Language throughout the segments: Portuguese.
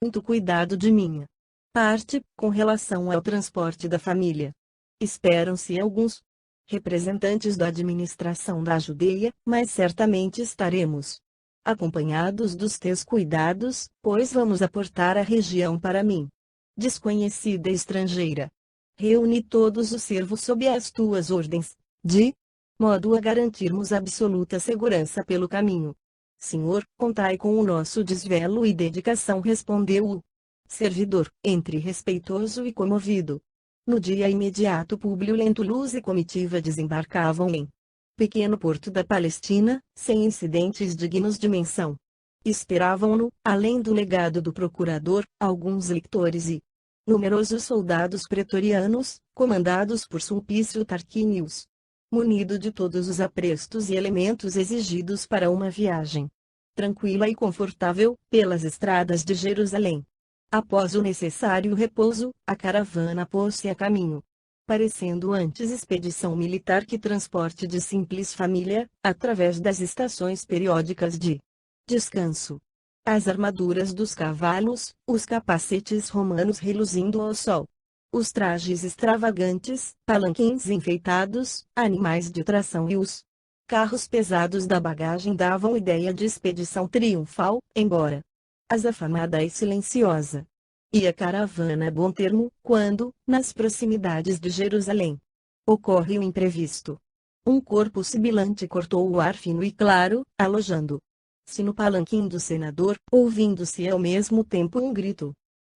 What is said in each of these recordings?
muito cuidado de minha parte com relação ao transporte da família. Esperam-se alguns representantes da administração da Judeia, mas certamente estaremos acompanhados dos teus cuidados, pois vamos aportar a região para mim, desconhecida e estrangeira. Reúne todos os servos sob as tuas ordens, de modo a garantirmos absoluta segurança pelo caminho. Senhor, contai com o nosso desvelo e dedicação, respondeu o servidor, entre respeitoso e comovido. No dia imediato, Públio Lentulus e comitiva desembarcavam em pequeno porto da Palestina, sem incidentes dignos de menção. Esperavam-no, além do legado do procurador, alguns lictores e numerosos soldados pretorianos, comandados por Sulpício Tarquinius, munido de todos os aprestos e elementos exigidos para uma viagem tranquila e confortável pelas estradas de Jerusalém. Após o necessário repouso, a caravana pôs-se a caminho, parecendo antes expedição militar que transporte de simples família, através das estações periódicas de descanso. As armaduras dos cavalos, os capacetes romanos reluzindo ao sol, os trajes extravagantes, palanquins enfeitados, animais de tração e os carros pesados da bagagem davam ideia de expedição triunfal, embora azafamada e silenciosa. E a caravana a bom termo, quando, nas proximidades de Jerusalém, ocorre o imprevisto. Um corpo sibilante cortou o ar fino e claro, alojando-se no palanquim do senador, ouvindo-se ao mesmo tempo um grito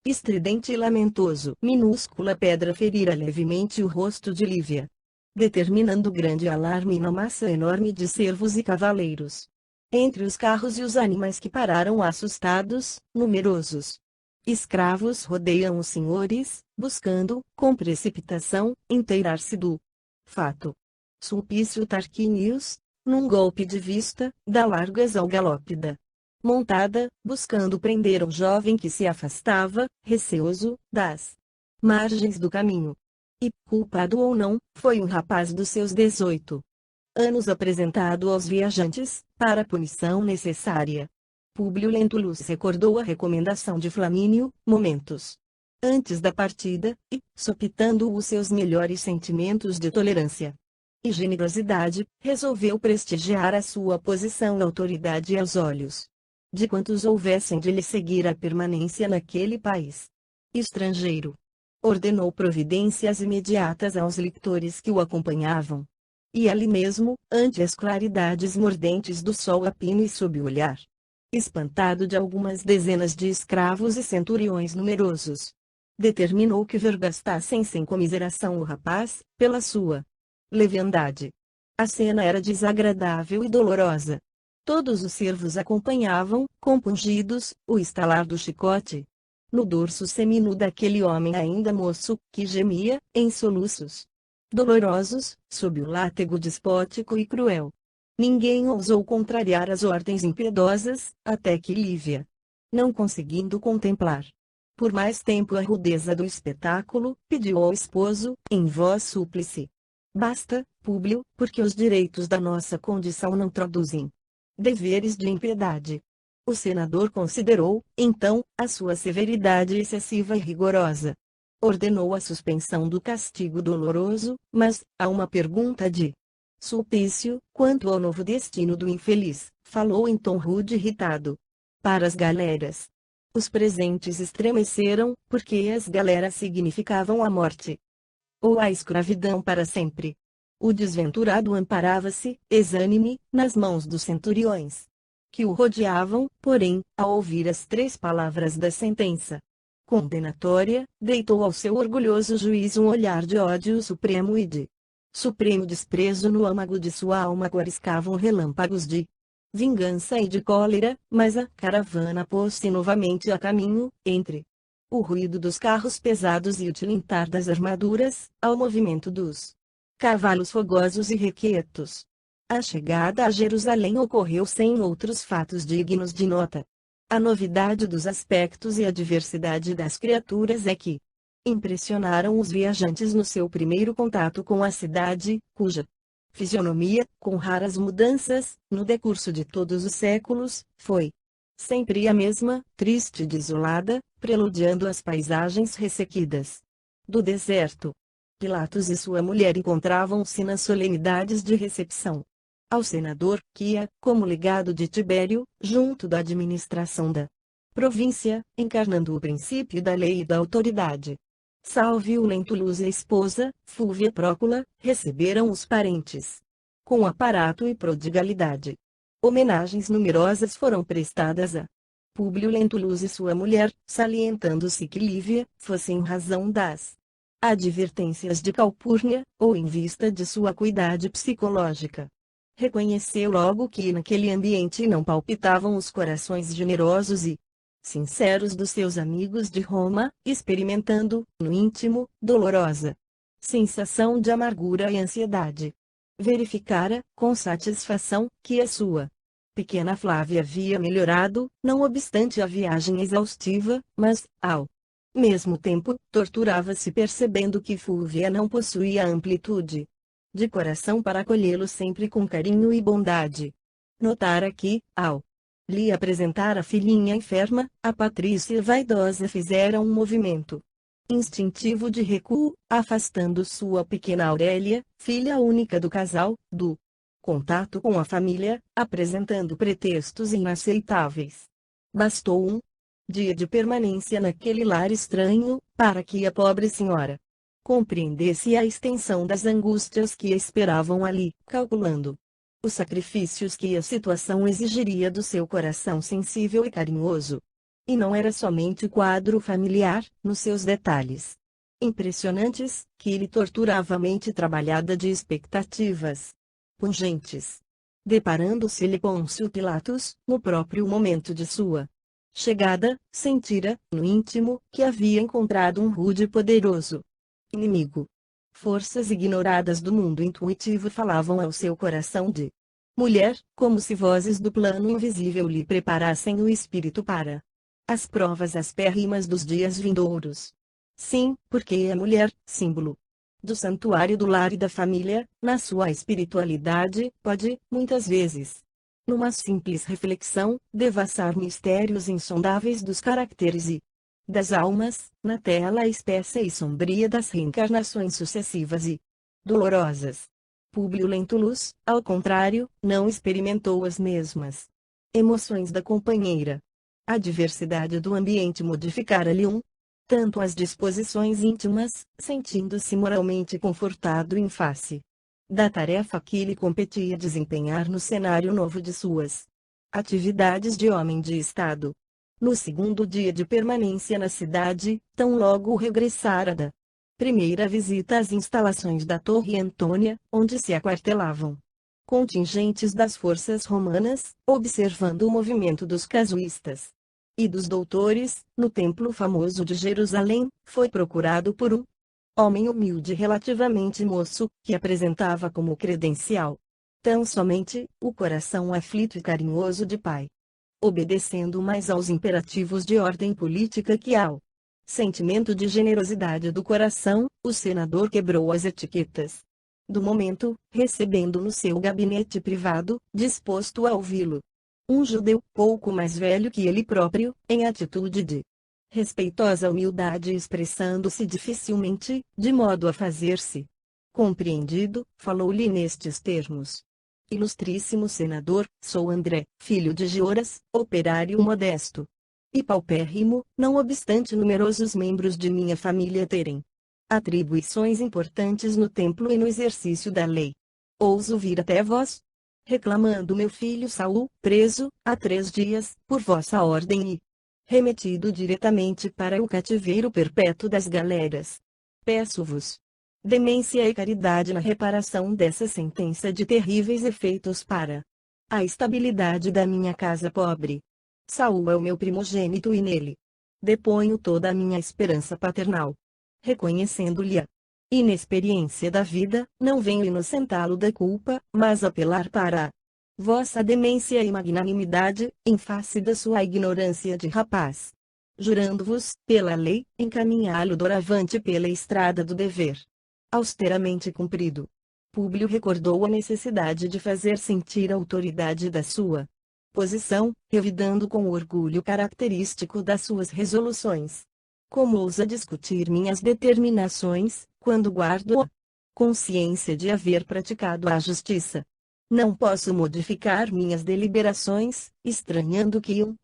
estridente e lamentoso. Minúscula pedra ferira levemente o rosto de Lívia, determinando grande alarme na massa enorme de servos e cavaleiros. Entre os carros e os animais que pararam assustados, numerosos escravos rodeiam os senhores, buscando, com precipitação, inteirar-se do fato. Sulpício Tarquinius, num golpe de vista, dá largas ao galope da montada, buscando prender um jovem que se afastava, receoso, das margens do caminho. E, culpado ou não, foi um rapaz dos seus 18 anos apresentado aos viajantes, para a punição necessária. Públio Lentulus recordou a recomendação de Flamínio, momentos antes da partida, e, sopitando os seus melhores sentimentos de tolerância e generosidade, resolveu prestigiar a sua posição e autoridade aos olhos de quantos houvessem de lhe seguir a permanência naquele país estrangeiro. Ordenou providências imediatas aos lictores que o acompanhavam. E ali mesmo, ante as claridades mordentes do sol a pino e sob o olhar espantado de algumas dezenas de escravos e centuriões numerosos, determinou que vergastassem sem comiseração o rapaz, pela sua leviandade. A cena era desagradável e dolorosa. Todos os servos acompanhavam, compungidos, o estalar do chicote no dorso seminu daquele homem ainda moço, que gemia, em soluços dolorosos, sob o látego despótico e cruel. Ninguém ousou contrariar as ordens impiedosas, até que Lívia, não conseguindo contemplar por mais tempo a rudeza do espetáculo, pediu ao esposo, em voz súplice: basta, Públio, porque os direitos da nossa condição não traduzem deveres de impiedade. O senador considerou, então, a sua severidade excessiva e rigorosa. Ordenou a suspensão do castigo doloroso, mas, a uma pergunta de Sulpício, quanto ao novo destino do infeliz, falou em tom rude e irritado: para as galeras. Os presentes estremeceram, porque as galeras significavam a morte ou a escravidão para sempre. O desventurado amparava-se, exânime, nas mãos dos centuriões que o rodeavam, porém, ao ouvir as 3 palavras da sentença condenatória, deitou ao seu orgulhoso juiz um olhar de ódio supremo e de supremo desprezo. No âmago de sua alma coriscavam relâmpagos de vingança e de cólera, mas a caravana pôs-se novamente a caminho, entre o ruído dos carros pesados e o tilintar das armaduras, ao movimento dos cavalos fogosos e requietos. A chegada a Jerusalém ocorreu sem outros fatos dignos de nota. A novidade dos aspectos e a diversidade das criaturas é que impressionaram os viajantes no seu primeiro contato com a cidade, cuja fisionomia, com raras mudanças, no decurso de todos os séculos, foi Sempre a mesma, triste e desolada, preludiando as paisagens ressequidas do deserto. Pilatos e sua mulher encontravam-se nas solenidades de recepção ao senador, que ia, como legado de Tibério, junto da administração da província, encarnando o princípio da lei e da autoridade. Salvio Lentulus e a esposa, Fúvia Prócula, receberam os parentes com aparato e prodigalidade. Homenagens numerosas foram prestadas a Públio Lentulus e sua mulher, salientando-se que Lívia fosse em razão das advertências de Calpurnia, ou em vista de sua acuidade psicológica. Reconheceu logo que naquele ambiente não palpitavam os corações generosos e sinceros dos seus amigos de Roma, experimentando, no íntimo, dolorosa sensação de amargura e ansiedade. Verificara, com satisfação, que a sua pequena Flávia havia melhorado, não obstante a viagem exaustiva, mas, ao mesmo tempo, torturava-se percebendo que Fúvia não possuía amplitude de coração para acolhê-lo sempre com carinho e bondade. Notara que, ao lhe apresentar a filhinha enferma, a Patrícia vaidosa fizera um movimento instintivo de recuo, afastando sua pequena Aurélia, filha única do casal, do contato com a família, apresentando pretextos inaceitáveis. Bastou um dia de permanência naquele lar estranho, para que a pobre senhora compreendesse a extensão das angústias que a esperavam ali, calculando os sacrifícios que a situação exigiria do seu coração sensível e carinhoso. E não era somente o quadro familiar, nos seus detalhes impressionantes, que lhe torturava a mente trabalhada de expectativas pungentes. Deparando-se-lhe Pôncio Pilatos, no próprio momento de sua chegada, sentira, no íntimo, que havia encontrado um rude e poderoso inimigo. Forças ignoradas do mundo intuitivo falavam ao seu coração de mulher, como se vozes do plano invisível lhe preparassem o espírito para as provas aspérrimas dos dias vindouros. Sim, porque a mulher, símbolo do santuário do lar e da família, na sua espiritualidade, pode, muitas vezes, numa simples reflexão, devassar mistérios insondáveis dos caracteres e das almas, na tela espessa e sombria das reencarnações sucessivas e dolorosas. Públio Lentulus, ao contrário, não experimentou as mesmas emoções da companheira. A diversidade do ambiente modificara-lhe tanto as disposições íntimas, sentindo-se moralmente confortado em face da tarefa que lhe competia desempenhar no cenário novo de suas atividades de homem de Estado. No segundo dia de permanência na cidade, tão logo regressara da primeira visita às instalações da Torre Antônia, onde se aquartelavam contingentes das forças romanas, observando o movimento dos casuístas e dos doutores, no templo famoso de Jerusalém, foi procurado por um homem humilde relativamente moço, que apresentava como credencial tão somente o coração aflito e carinhoso de pai. Obedecendo mais aos imperativos de ordem política que ao sentimento de generosidade do coração, o senador quebrou as etiquetas do momento, recebendo no seu gabinete privado, disposto a ouvi-lo, um judeu pouco mais velho que ele próprio, em atitude de respeitosa humildade, expressando-se dificilmente, de modo a fazer-se compreendido, falou-lhe nestes termos: Ilustríssimo senador, sou André, filho de Gioras, operário modesto e paupérrimo, não obstante numerosos membros de minha família terem atribuições importantes no templo e no exercício da lei. Ouso vir até vós, reclamando meu filho Saul, preso, há 3 dias, por vossa ordem e remetido diretamente para o cativeiro perpétuo das galeras. Peço-vos demência e caridade na reparação dessa sentença de terríveis efeitos para a estabilidade da minha casa pobre. Saul é o meu primogênito e nele deponho toda a minha esperança paternal. Reconhecendo-lhe a inexperiência da vida, não venho inocentá-lo da culpa, mas apelar para a vossa demência e magnanimidade, em face da sua ignorância de rapaz. Jurando-vos, pela lei, encaminhá-lo doravante pela estrada do dever austeramente cumprido. Públio recordou a necessidade de fazer sentir a autoridade da sua posição, revidando com o orgulho característico das suas resoluções. Como ousa discutir minhas determinações, quando guardo a consciência de haver praticado a justiça? Não posso modificar minhas deliberações, estranhando que um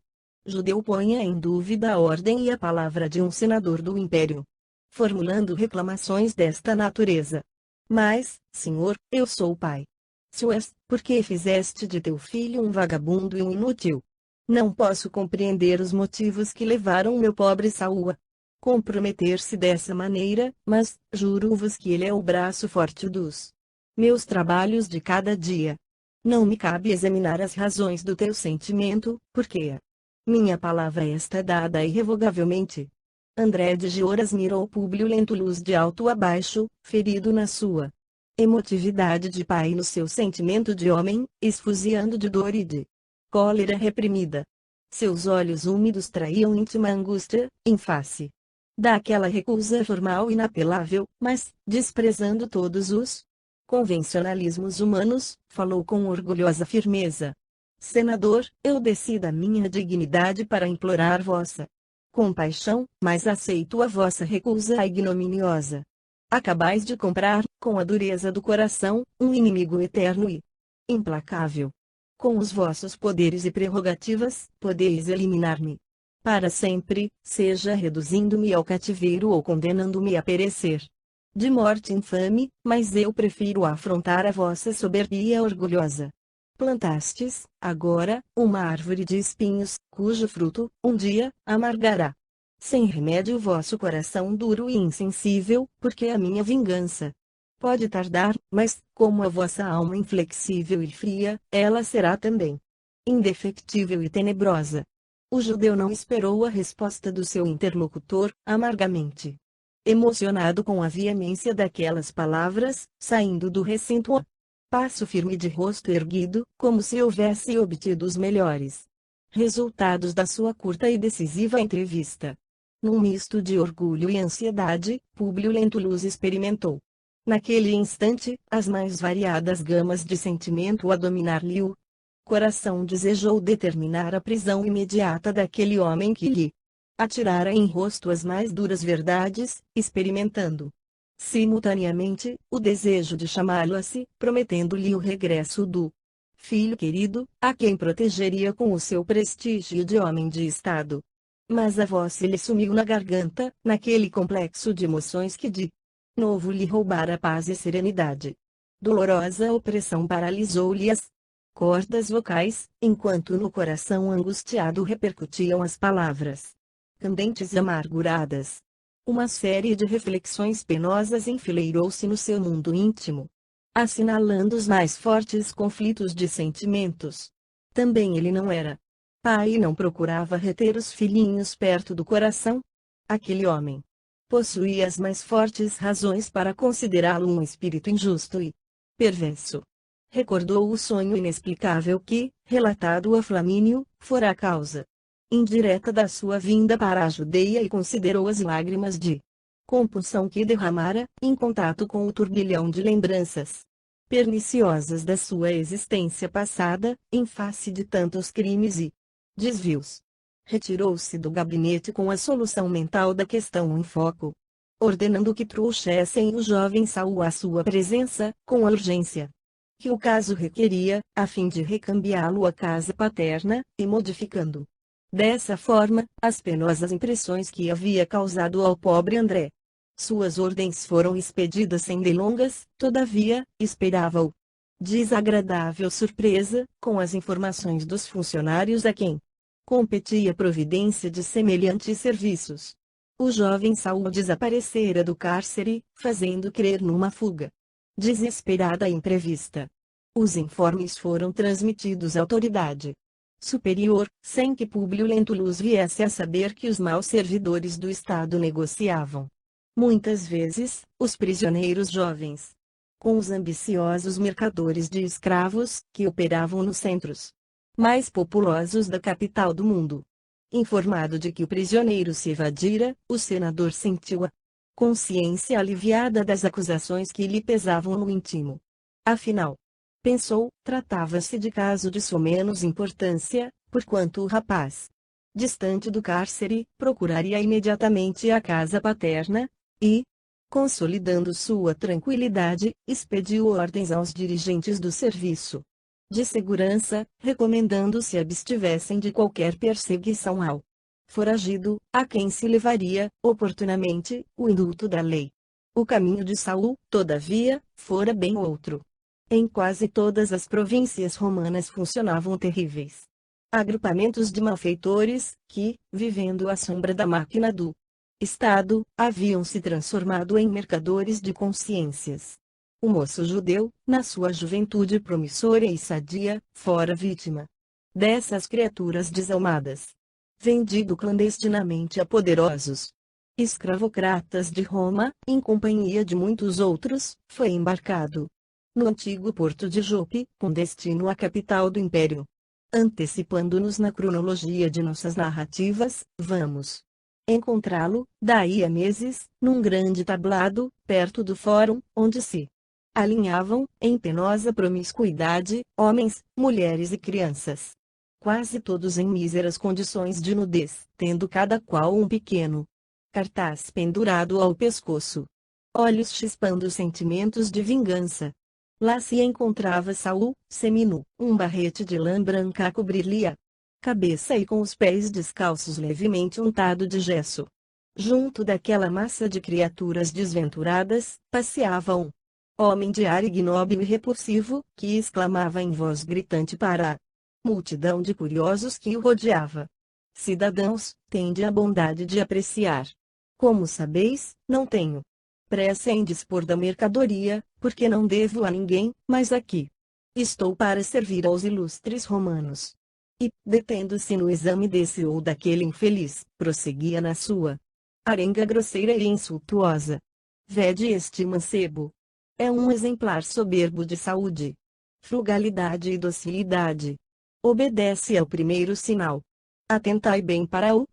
judeu ponha em dúvida a ordem e a palavra de um senador do império, formulando reclamações desta natureza. Mas, Senhor, eu sou o pai. Se o és, por que fizeste de teu filho um vagabundo e um inútil? Não posso compreender os motivos que levaram meu pobre Saul a comprometer-se dessa maneira, mas, juro-vos que ele é o braço forte dos meus trabalhos de cada dia. Não me cabe examinar as razões do teu sentimento, porque a minha palavra está dada irrevogavelmente. André de Gioras mirou Públio Lentulus de alto a baixo, ferido na sua emotividade de pai e no seu sentimento de homem, esfuziando de dor e de cólera reprimida. Seus olhos úmidos traíam íntima angústia, em face daquela recusa formal inapelável, mas, desprezando todos os convencionalismos humanos, falou com orgulhosa firmeza. Senador, eu desci da minha dignidade para implorar vossa compaixão, mas aceito a vossa recusa ignominiosa. Acabais de comprar, com a dureza do coração, um inimigo eterno e implacável. Com os vossos poderes e prerrogativas, podeis eliminar-me para sempre, seja reduzindo-me ao cativeiro ou condenando-me a perecer de morte infame, mas eu prefiro afrontar a vossa soberbia orgulhosa. Plantastes, agora, uma árvore de espinhos, cujo fruto, um dia, amargará sem remédio o vosso coração duro e insensível, porque a minha vingança pode tardar, mas, como a vossa alma inflexível e fria, ela será também indefectível e tenebrosa. O judeu não esperou a resposta do seu interlocutor, amargamente emocionado com a veemência daquelas palavras, saindo do recinto a passo firme de rosto erguido, como se houvesse obtido os melhores resultados da sua curta e decisiva entrevista. Num misto de orgulho e ansiedade, Públio Lentulus experimentou, naquele instante, as mais variadas gamas de sentimento a dominar-lhe o coração. Desejou determinar a prisão imediata daquele homem que lhe atirara em rosto as mais duras verdades, experimentando simultaneamente o desejo de chamá-lo a si, prometendo-lhe o regresso do filho querido, a quem protegeria com o seu prestígio de homem de Estado. Mas a voz lhe sumiu na garganta, naquele complexo de emoções que de novo lhe roubara a paz e serenidade. Dolorosa opressão paralisou-lhe as cordas vocais, enquanto no coração angustiado repercutiam as palavras candentes e amarguradas. Uma série de reflexões penosas enfileirou-se no seu mundo íntimo, assinalando os mais fortes conflitos de sentimentos. Também ele não era pai e não procurava reter os filhinhos perto do coração. Aquele homem possuía as mais fortes razões para considerá-lo um espírito injusto e perverso. Recordou o sonho inexplicável que, relatado a Flamínio, fora a causa indireta da sua vinda para a Judeia e considerou as lágrimas de compulsão que derramara, em contato com o turbilhão de lembranças perniciosas da sua existência passada, em face de tantos crimes e desvios. Retirou-se do gabinete com a solução mental da questão em foco, ordenando que trouxessem o jovem Saul à sua presença, com a urgência que o caso requeria, a fim de recambiá-lo à casa paterna, e modificando dessa forma, as penosas impressões que havia causado ao pobre André. Suas ordens foram expedidas sem delongas, todavia, esperava-o desagradável surpresa, com as informações dos funcionários a quem competia a providência de semelhantes serviços. O jovem Saul desaparecera do cárcere, fazendo crer numa fuga desesperada e imprevista. Os informes foram transmitidos à autoridade superior, sem que Públio Lentulus viesse a saber que os maus servidores do Estado negociavam muitas vezes os prisioneiros jovens com os ambiciosos mercadores de escravos, que operavam nos centros mais populosos da capital do mundo. Informado de que o prisioneiro se evadira, o senador sentiu a consciência aliviada das acusações que lhe pesavam no íntimo. Afinal, Pensou, tratava-se de caso de somenos importância, porquanto o rapaz, distante do cárcere, procuraria imediatamente a casa paterna, e, consolidando sua tranquilidade, expediu ordens aos dirigentes do serviço de segurança, recomendando se abstivessem de qualquer perseguição ao foragido, a quem se levaria, oportunamente, o indulto da lei. O caminho de Saul, todavia, fora bem outro. Em quase todas as províncias romanas funcionavam terríveis agrupamentos de malfeitores, que, vivendo à sombra da máquina do Estado, haviam se transformado em mercadores de consciências. O moço judeu, na sua juventude promissora e sadia, fora vítima dessas criaturas desalmadas. Vendido clandestinamente a poderosos escravocratas de Roma, em companhia de muitos outros, foi embarcado no antigo porto de Jope, com destino à capital do império. Antecipando-nos na cronologia de nossas narrativas, vamos encontrá-lo, daí a meses, num grande tablado, perto do fórum, onde se alinhavam, em penosa promiscuidade, homens, mulheres e crianças. Quase todos em míseras condições de nudez, tendo cada qual um pequeno cartaz pendurado ao pescoço. Olhos chispando sentimentos de vingança. Lá se encontrava Saul, seminu, um barrete de lã branca a cobrir-lhe a cabeça e com os pés descalços levemente untado de gesso. Junto daquela massa de criaturas desventuradas, passeava um homem de ar ignóbil e repulsivo, que exclamava em voz gritante para a multidão de curiosos que o rodeava: Cidadãos, tende a bondade de apreciar. Como sabeis, não tenho pressa em dispor da mercadoria, porque não devo a ninguém, mas aqui estou para servir aos ilustres romanos. E, detendo-se no exame desse ou daquele infeliz, prosseguia na sua arenga grosseira e insultuosa. Vede este mancebo. É um exemplar soberbo de saúde, frugalidade e docilidade. Obedece ao primeiro sinal. Atentai bem para o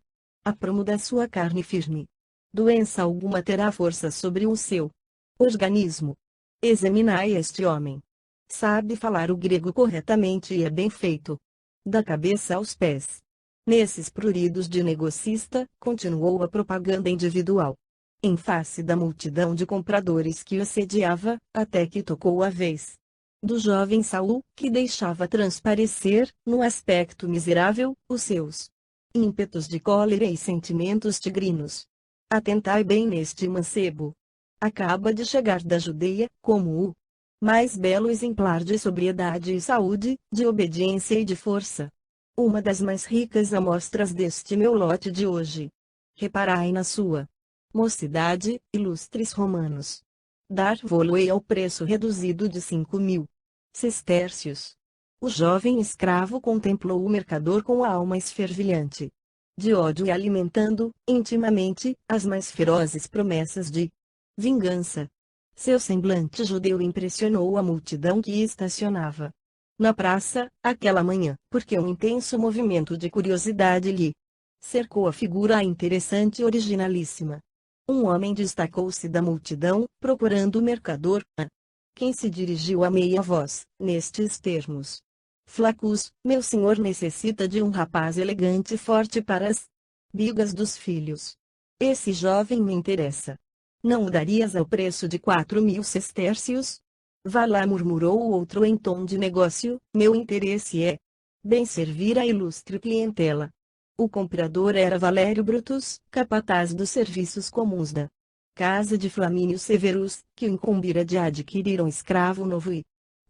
aprumo da sua carne firme. Doença alguma terá força sobre o seu organismo. Examinai este homem. Sabe falar o grego corretamente e é bem feito, da cabeça aos pés. Nesses pruridos de negocista, continuou a propaganda individual, em face da multidão de compradores que o assediava, até que tocou a vez do jovem Saul, que deixava transparecer, no aspecto miserável, os seus ímpetos de cólera e sentimentos tigrinos. Atentai bem neste mancebo. Acaba de chegar da Judeia, como o mais belo exemplar de sobriedade e saúde, de obediência e de força. Uma das mais ricas amostras deste meu lote de hoje. Reparai na sua mocidade, ilustres romanos. Dar-vo-lo-ei ao preço reduzido de 5.000 sestércios. O jovem escravo contemplou o mercador com a alma esfervilhante de ódio e alimentando, intimamente, as mais ferozes promessas de vingança. Seu semblante judeu impressionou a multidão que estacionava na praça, aquela manhã, porque um intenso movimento de curiosidade lhe cercou a figura interessante e originalíssima. Um homem destacou-se da multidão, procurando o mercador, a quem se dirigiu a meia voz, nestes termos: Flacus, meu senhor necessita de um rapaz elegante e forte para as bigas dos filhos. Esse jovem me interessa. Não o darias ao preço de 4.000 sestércios? Vá lá, murmurou o outro em tom de negócio, meu interesse é bem servir a ilustre clientela. O comprador era Valério Brutus, capataz dos serviços comuns da casa de Flamínio Severus, que o incumbira de adquirir um escravo novo e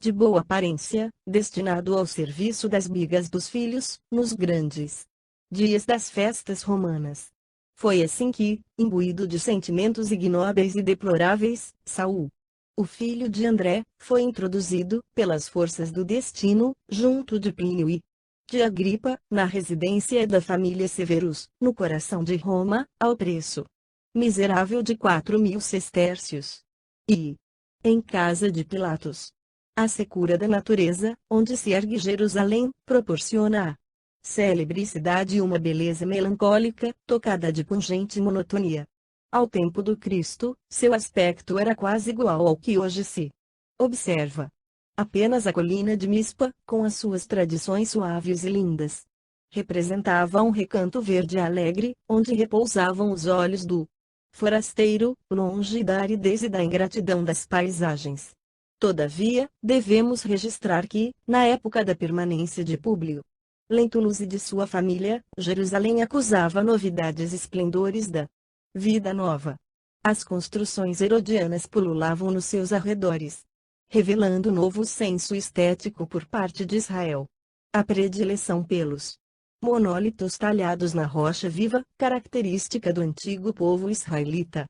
de boa aparência, destinado ao serviço das bigas dos filhos, nos grandes dias das festas romanas. Foi assim que, imbuído de sentimentos ignóbeis e deploráveis, Saul, o filho de André, foi introduzido, pelas forças do destino, junto de Plínio e de Agripa, na residência da família Severus, no coração de Roma, ao preço miserável de 4.000 sestércios. E, em casa de Pilatos, a secura da natureza, onde se ergue Jerusalém, proporciona à célebre cidade uma beleza melancólica, tocada de pungente monotonia. Ao tempo do Cristo, seu aspecto era quase igual ao que hoje se observa. Apenas a colina de Mispa, com as suas tradições suaves e lindas, representava um recanto verde alegre, onde repousavam os olhos do forasteiro, longe da aridez e da ingratidão das paisagens. Todavia, devemos registrar que, na época da permanência de Públio Lentulus e de sua família, Jerusalém acusava novidades e esplendores da vida nova. As construções herodianas pululavam nos seus arredores, revelando novo senso estético por parte de Israel. A predileção pelos monólitos talhados na rocha viva, característica do antigo povo israelita,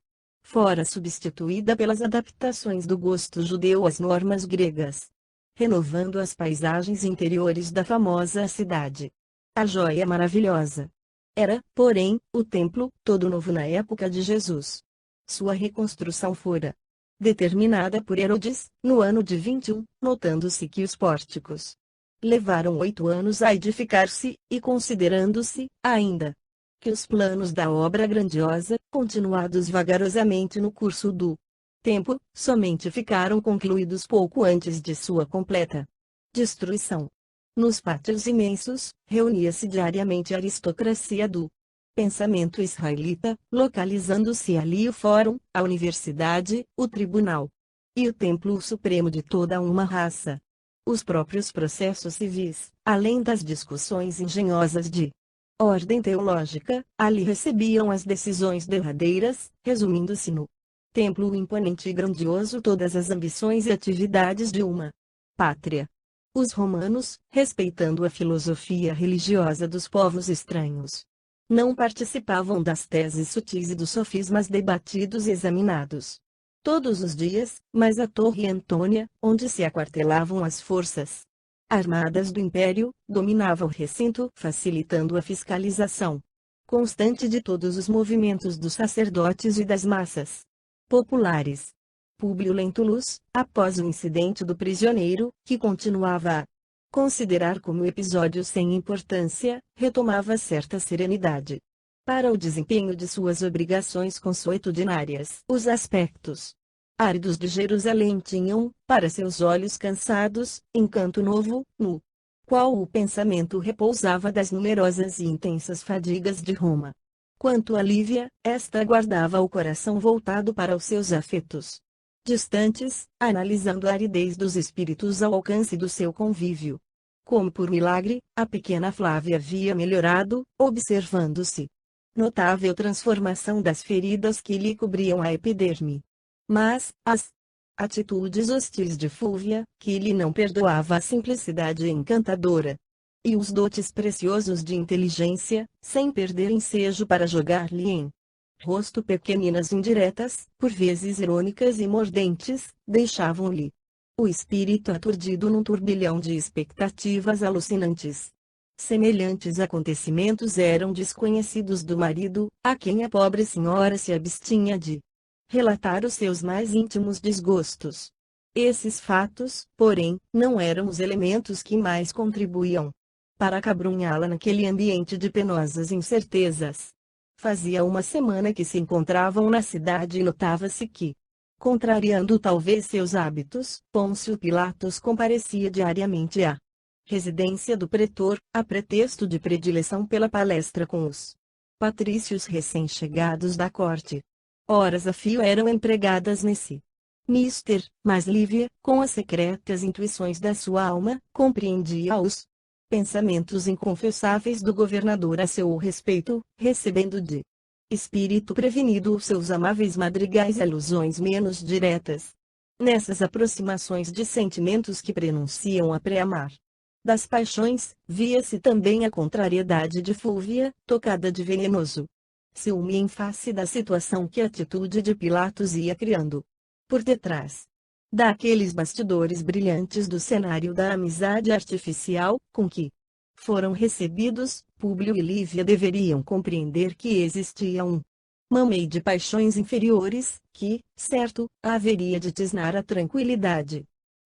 fora substituída pelas adaptações do gosto judeu às normas gregas, renovando as paisagens interiores da famosa cidade. A joia maravilhosa era, porém, o templo, todo novo na época de Jesus. Sua reconstrução fora determinada por Herodes, no ano de 21, notando-se que os pórticos levaram 8 anos a edificar-se, e considerando-se, ainda, que os planos da obra grandiosa, continuados vagarosamente no curso do tempo, somente ficaram concluídos pouco antes de sua completa destruição. Nos pátios imensos, reunia-se diariamente a aristocracia do pensamento israelita, localizando-se ali o fórum, a universidade, o tribunal e o templo supremo de toda uma raça. Os próprios processos civis, além das discussões engenhosas de ordem teológica, ali recebiam as decisões derradeiras, resumindo-se no templo imponente e grandioso todas as ambições e atividades de uma pátria. Os romanos, respeitando a filosofia religiosa dos povos estranhos, não participavam das teses sutis e dos sofismas debatidos e examinados todos os dias, mas a Torre Antônia, onde se aquartelavam as forças armadas do Império, dominava o recinto, facilitando a fiscalização constante de todos os movimentos dos sacerdotes e das massas populares. Públio Lentulus, após o incidente do prisioneiro, que continuava a considerar como episódio sem importância, retomava certa serenidade para o desempenho de suas obrigações consuetudinárias. Os aspectos áridos de Jerusalém tinham, para seus olhos cansados, encanto novo, no qual o pensamento repousava das numerosas e intensas fadigas de Roma. Quanto a Lívia, esta guardava o coração voltado para os seus afetos distantes, analisando a aridez dos espíritos ao alcance do seu convívio. Como por milagre, a pequena Flávia havia melhorado, observando-se notável transformação das feridas que lhe cobriam a epiderme. Mas, as atitudes hostis de Fúvia, que lhe não perdoava a simplicidade encantadora, e os dotes preciosos de inteligência, sem perder ensejo para jogar-lhe em rosto pequeninas indiretas, por vezes irônicas e mordentes, deixavam-lhe o espírito aturdido num turbilhão de expectativas alucinantes. Semelhantes acontecimentos eram desconhecidos do marido, a quem a pobre senhora se abstinha de relatar os seus mais íntimos desgostos. Esses fatos, porém, não eram os elementos que mais contribuíam para acabrunhá-la naquele ambiente de penosas incertezas. Fazia uma semana que se encontravam na cidade e notava-se que, contrariando talvez seus hábitos, Pôncio Pilatos comparecia diariamente à residência do pretor, a pretexto de predileção pela palestra com os patrícios recém-chegados da corte. Horas a fio eram empregadas nesse mister, mas Lívia, com as secretas intuições da sua alma, compreendia os pensamentos inconfessáveis do governador a seu respeito, recebendo de espírito prevenido os seus amáveis madrigais e alusões menos diretas. Nessas aproximações de sentimentos que prenunciam a pré-amar das paixões, via-se também a contrariedade de Fúvia, tocada de venenoso ciúme em face da situação que a atitude de Pilatos ia criando. Por detrás daqueles bastidores brilhantes do cenário da amizade artificial, com que foram recebidos, Públio e Lívia deveriam compreender que existia um mamei de paixões inferiores, que, certo, haveria de tisnar a tranquilidade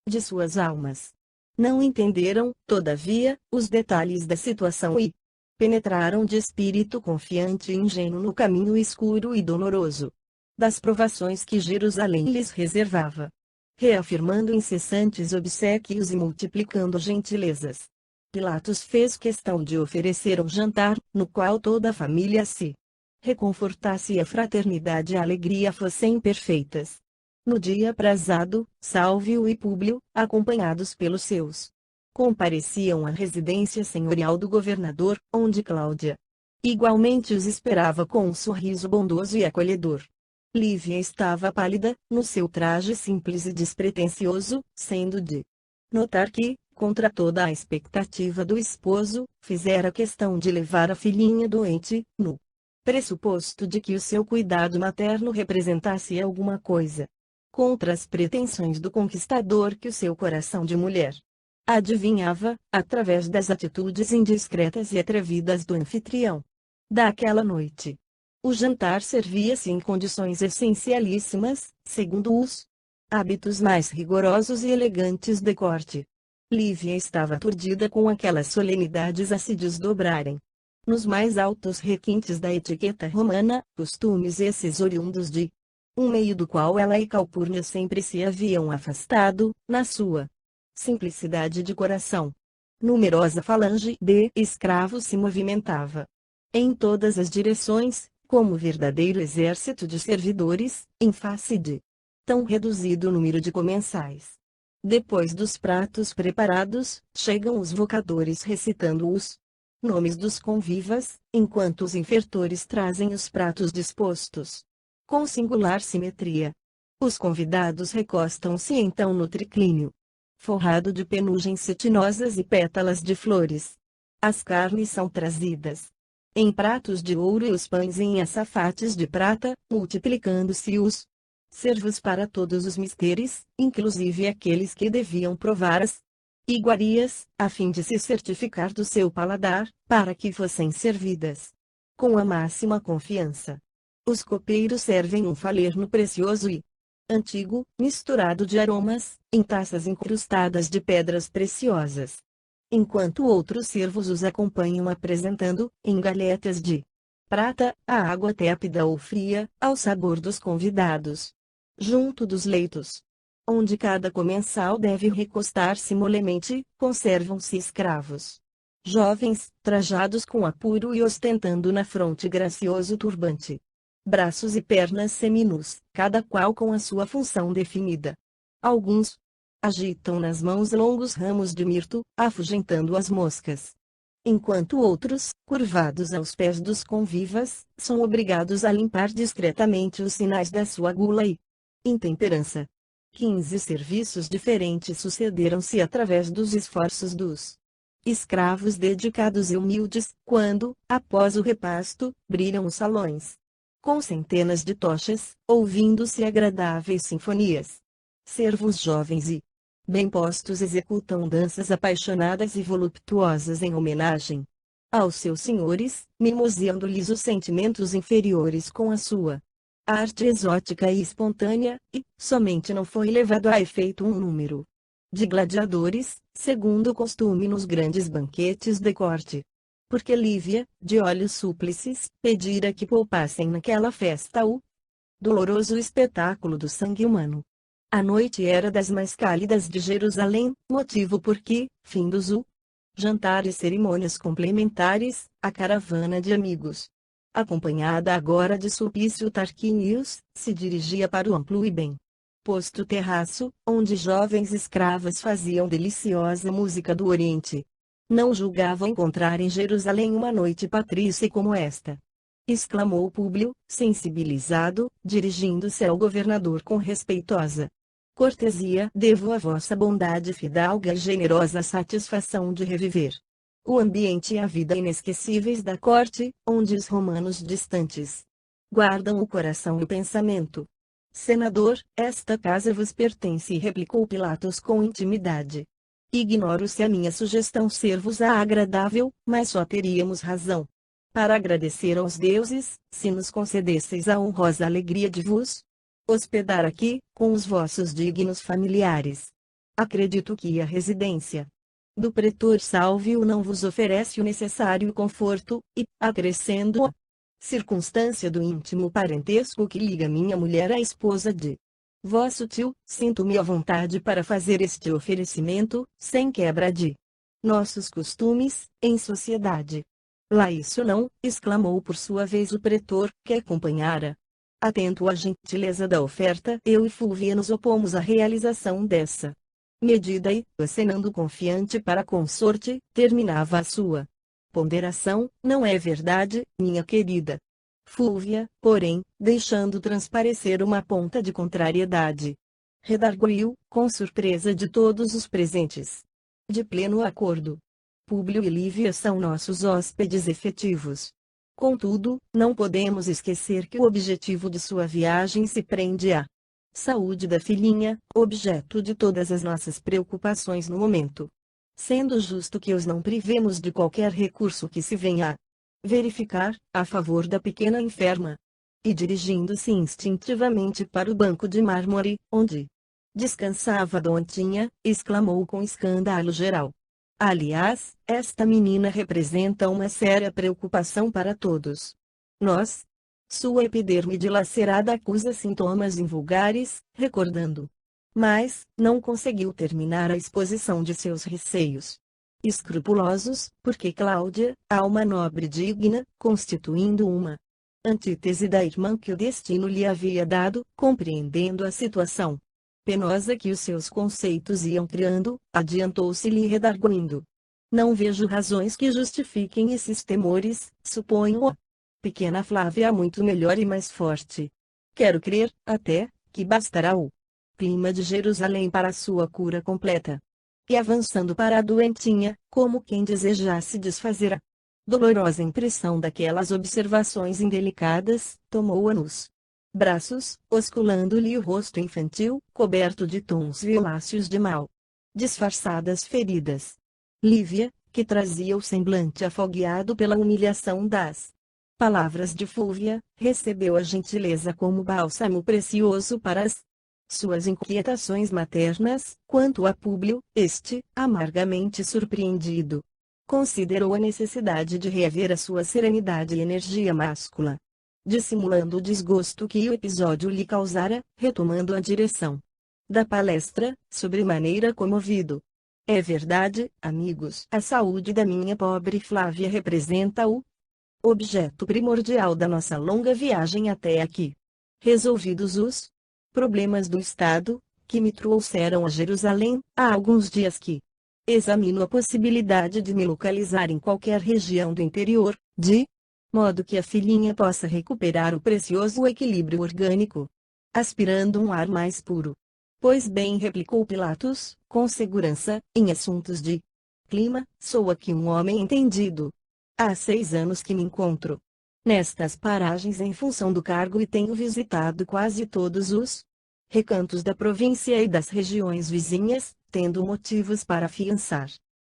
de suas almas. Não entenderam, todavia, os detalhes da situação e penetraram de espírito confiante e ingênuo no caminho escuro e doloroso das provações que Jerusalém lhes reservava. reafirmando incessantes obséquios e multiplicando gentilezas. Pilatos fez questão de oferecer um jantar, no qual toda a família se reconfortasse e a fraternidade e a alegria fossem perfeitas. No dia aprazado, Sálvio e Públio, acompanhados pelos seus, compareciam à residência senhorial do governador, onde Cláudia igualmente os esperava com um sorriso bondoso e acolhedor. Lívia estava pálida, no seu traje simples e despretensioso, sendo de notar que, contra toda a expectativa do esposo, fizera questão de levar a filhinha doente, no pressuposto de que o seu cuidado materno representasse alguma coisa contra as pretensões do conquistador que o seu coração de mulher adivinhava, através das atitudes indiscretas e atrevidas do anfitrião daquela noite. O jantar servia-se em condições essencialíssimas, segundo os hábitos mais rigorosos e elegantes de corte. Lívia estava aturdida com aquelas solenidades a se desdobrarem nos mais altos requintes da etiqueta romana, costumes esses oriundos de um meio do qual ela e Calpurnia sempre se haviam afastado, na sua simplicidade de coração. Numerosa falange de escravos se movimentava em todas as direções, como verdadeiro exército de servidores, em face de tão reduzido número de comensais. Depois dos pratos preparados, chegam os vocadores recitando os nomes dos convivas, enquanto os infertores trazem os pratos dispostos com singular simetria. Os convidados recostam-se então no triclínio, forrado de penugens cetinosas e pétalas de flores. As carnes são trazidas em pratos de ouro e os pães em açafates de prata, multiplicando-se os servos para todos os misteres, inclusive aqueles que deviam provar as iguarias, a fim de se certificar do seu paladar, para que fossem servidas com a máxima confiança. Os copeiros servem um falerno precioso e antigo, misturado de aromas, em taças incrustadas de pedras preciosas, enquanto outros servos os acompanham apresentando, em galhetas de prata, a água tépida ou fria, ao sabor dos convidados. Junto dos leitos, onde cada comensal deve recostar-se molemente, conservam-se escravos jovens, trajados com apuro e ostentando na fronte gracioso turbante. Braços e pernas seminus, cada qual com a sua função definida. Alguns agitam nas mãos longos ramos de mirto, afugentando as moscas, enquanto outros, curvados aos pés dos convivas, são obrigados a limpar discretamente os sinais da sua gula e intemperança. 15 serviços diferentes sucederam-se através dos esforços dos escravos dedicados e humildes, quando, após o repasto, brilham os salões com centenas de tochas, ouvindo-se agradáveis sinfonias. Servos jovens e bem postos executam danças apaixonadas e voluptuosas em homenagem aos seus senhores, mimoseando-lhes os sentimentos inferiores com a sua arte exótica e espontânea, e somente não foi levado a efeito um número de gladiadores, segundo o costume nos grandes banquetes de corte. Porque Lívia, de olhos súplices, pedira que poupassem naquela festa o doloroso espetáculo do sangue humano. A noite era das mais cálidas de Jerusalém, motivo por que, findos o jantar e cerimônias complementares, a caravana de amigos, acompanhada agora de Sulpício Tarquinius, se dirigia para o amplo e bem posto terraço, onde jovens escravas faziam deliciosa música do Oriente. Não julgava encontrar em Jerusalém uma noite patrícia como esta. Exclamou Públio, sensibilizado, dirigindo-se ao governador com respeitosa cortesia. Devo à vossa bondade fidalga e generosa satisfação de reviver o ambiente e a vida inesquecíveis da corte, onde os romanos distantes guardam o coração e o pensamento. Senador, esta casa vos pertence, replicou Pilatos com intimidade. Ignoro se a minha sugestão ser-vos-á agradável, mas só teríamos razão para agradecer aos deuses, se nos concedesseis a honrosa alegria de vos hospedar aqui, com os vossos dignos familiares. Acredito que a residência do pretor Sálvio não vos oferece o necessário conforto, e, acrescendo a circunstância do íntimo parentesco que liga minha mulher à esposa de Vosso tio, sinto-me à vontade para fazer este oferecimento, sem quebra de nossos costumes, em sociedade. Lá isso não, exclamou por sua vez o pretor, que acompanhara. Atento à gentileza da oferta, eu e Fúvia nos opomos à realização dessa medida e, acenando confiante para a consorte, terminava a sua ponderação: não é verdade, minha querida? Fúvia, porém, deixando transparecer uma ponta de contrariedade, redarguiu, com surpresa de todos os presentes. De pleno acordo. Públio e Lívia são nossos hóspedes efetivos. Contudo, não podemos esquecer que o objetivo de sua viagem se prende à saúde da filhinha, objeto de todas as nossas preocupações no momento. Sendo justo que os não privemos de qualquer recurso que se venha a verificar, a favor da pequena enferma. E dirigindo-se instintivamente para o banco de mármore, onde descansava Dontinha, exclamou com escândalo geral: aliás, esta menina representa uma séria preocupação para todos nós. Sua epiderme dilacerada acusa sintomas invulgares, recordando. Mas, não conseguiu terminar a exposição de seus receios escrupulosos, porque Cláudia, alma nobre e digna, constituindo uma antítese da irmã que o destino lhe havia dado, compreendendo a situação penosa que os seus conceitos iam criando, adiantou-se-lhe redarguindo: não vejo razões que justifiquem esses temores, suponho a pequena Flávia muito melhor e mais forte. Quero crer, até, que bastará o clima de Jerusalém para sua cura completa. E avançando para a doentinha, como quem desejasse desfazer a dolorosa impressão daquelas observações indelicadas, tomou-a nos braços, osculando-lhe o rosto infantil, coberto de tons violáceos de mal disfarçadas feridas. Lívia, que trazia o semblante afogueado pela humilhação das palavras de Fúvia, recebeu a gentileza como bálsamo precioso para as suas inquietações maternas. Quanto a Públio, este, amargamente surpreendido, considerou a necessidade de reaver a sua serenidade e energia máscula. Dissimulando o desgosto que o episódio lhe causara, retomando a direção da palestra, sobremaneira comovido: é verdade, amigos, a saúde da minha pobre Flávia representa o objeto primordial da nossa longa viagem até aqui. Resolvidos os problemas do Estado, que me trouxeram a Jerusalém, há alguns dias que examino a possibilidade de me localizar em qualquer região do interior, de modo que a filhinha possa recuperar o precioso equilíbrio orgânico, aspirando um ar mais puro. Pois bem, replicou Pilatos, com segurança, em assuntos de clima, sou aqui um homem entendido. Há 6 anos que me encontro nestas paragens em função do cargo e tenho visitado quase todos os recantos da província e das regiões vizinhas, tendo motivos para afiançar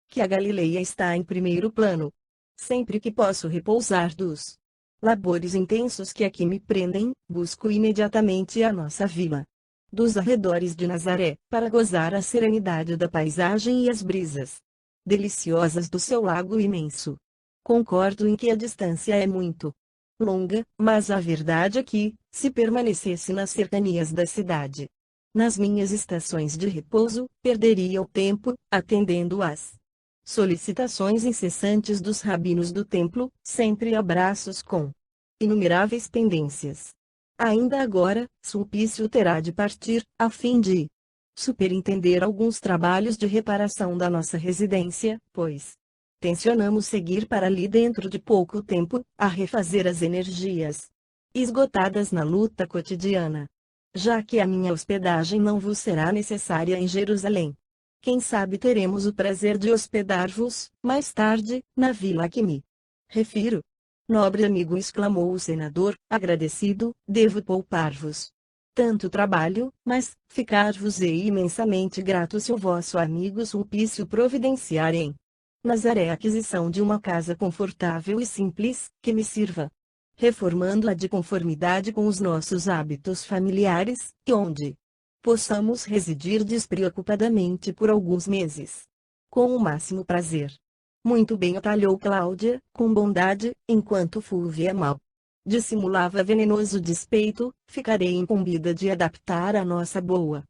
que a Galileia está em primeiro plano. Sempre que posso repousar dos labores intensos que aqui me prendem, busco imediatamente a nossa vila dos arredores de Nazaré, para gozar a serenidade da paisagem e as brisas deliciosas do seu lago imenso. Concordo em que a distância é muito longa, mas a verdade é que, se permanecesse nas cercanias da cidade, nas minhas estações de repouso, perderia o tempo, atendendo às solicitações incessantes dos rabinos do templo, sempre a braços com inumeráveis pendências. Ainda agora, Sulpício terá de partir, a fim de superintender alguns trabalhos de reparação da nossa residência, pois tencionamos seguir para ali dentro de pouco tempo, a refazer as energias esgotadas na luta cotidiana. Já que a minha hospedagem não vos será necessária em Jerusalém, quem sabe teremos o prazer de hospedar-vos, mais tarde, na vila a que me refiro. Nobre amigo, exclamou o senador, agradecido, devo poupar-vos tanto trabalho, mas ficar-vos-ei imensamente grato se o vosso amigo Sulpício providenciar em Nazaré a aquisição de uma casa confortável e simples, que me sirva, reformando-a de conformidade com os nossos hábitos familiares, e onde possamos residir despreocupadamente por alguns meses. Com o máximo prazer. Muito bem, atalhou Cláudia, com bondade, enquanto Fúvia mal Dissimulava venenoso despeito, ficarei incumbida de adaptar a nossa boa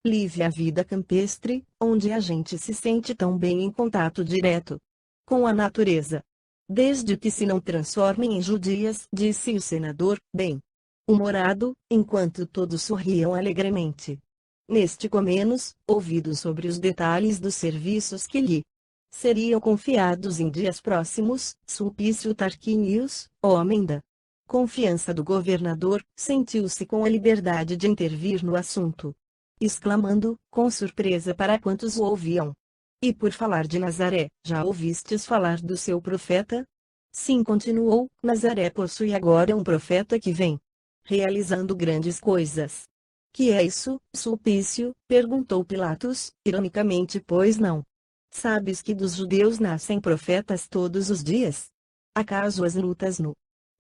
livre a vida campestre, onde a gente se sente tão bem em contato direto com a natureza. Desde que se não transformem em judias, disse o senador, bem-humorado, enquanto todos sorriam alegremente. Neste comenos, ouvidos sobre os detalhes dos serviços que lhe seriam confiados em dias próximos, Sulpício Tarquinius, homem da confiança do governador, sentiu-se com a liberdade de intervir no assunto, exclamando, com surpresa para quantos o ouviam: e por falar de Nazaré, já ouvistes falar do seu profeta? Sim, continuou, Nazaré possui agora um profeta que vem realizando grandes coisas. Que é isso, Sulpício? Perguntou Pilatos, ironicamente, pois não sabes que dos judeus nascem profetas todos os dias? Acaso as lutas no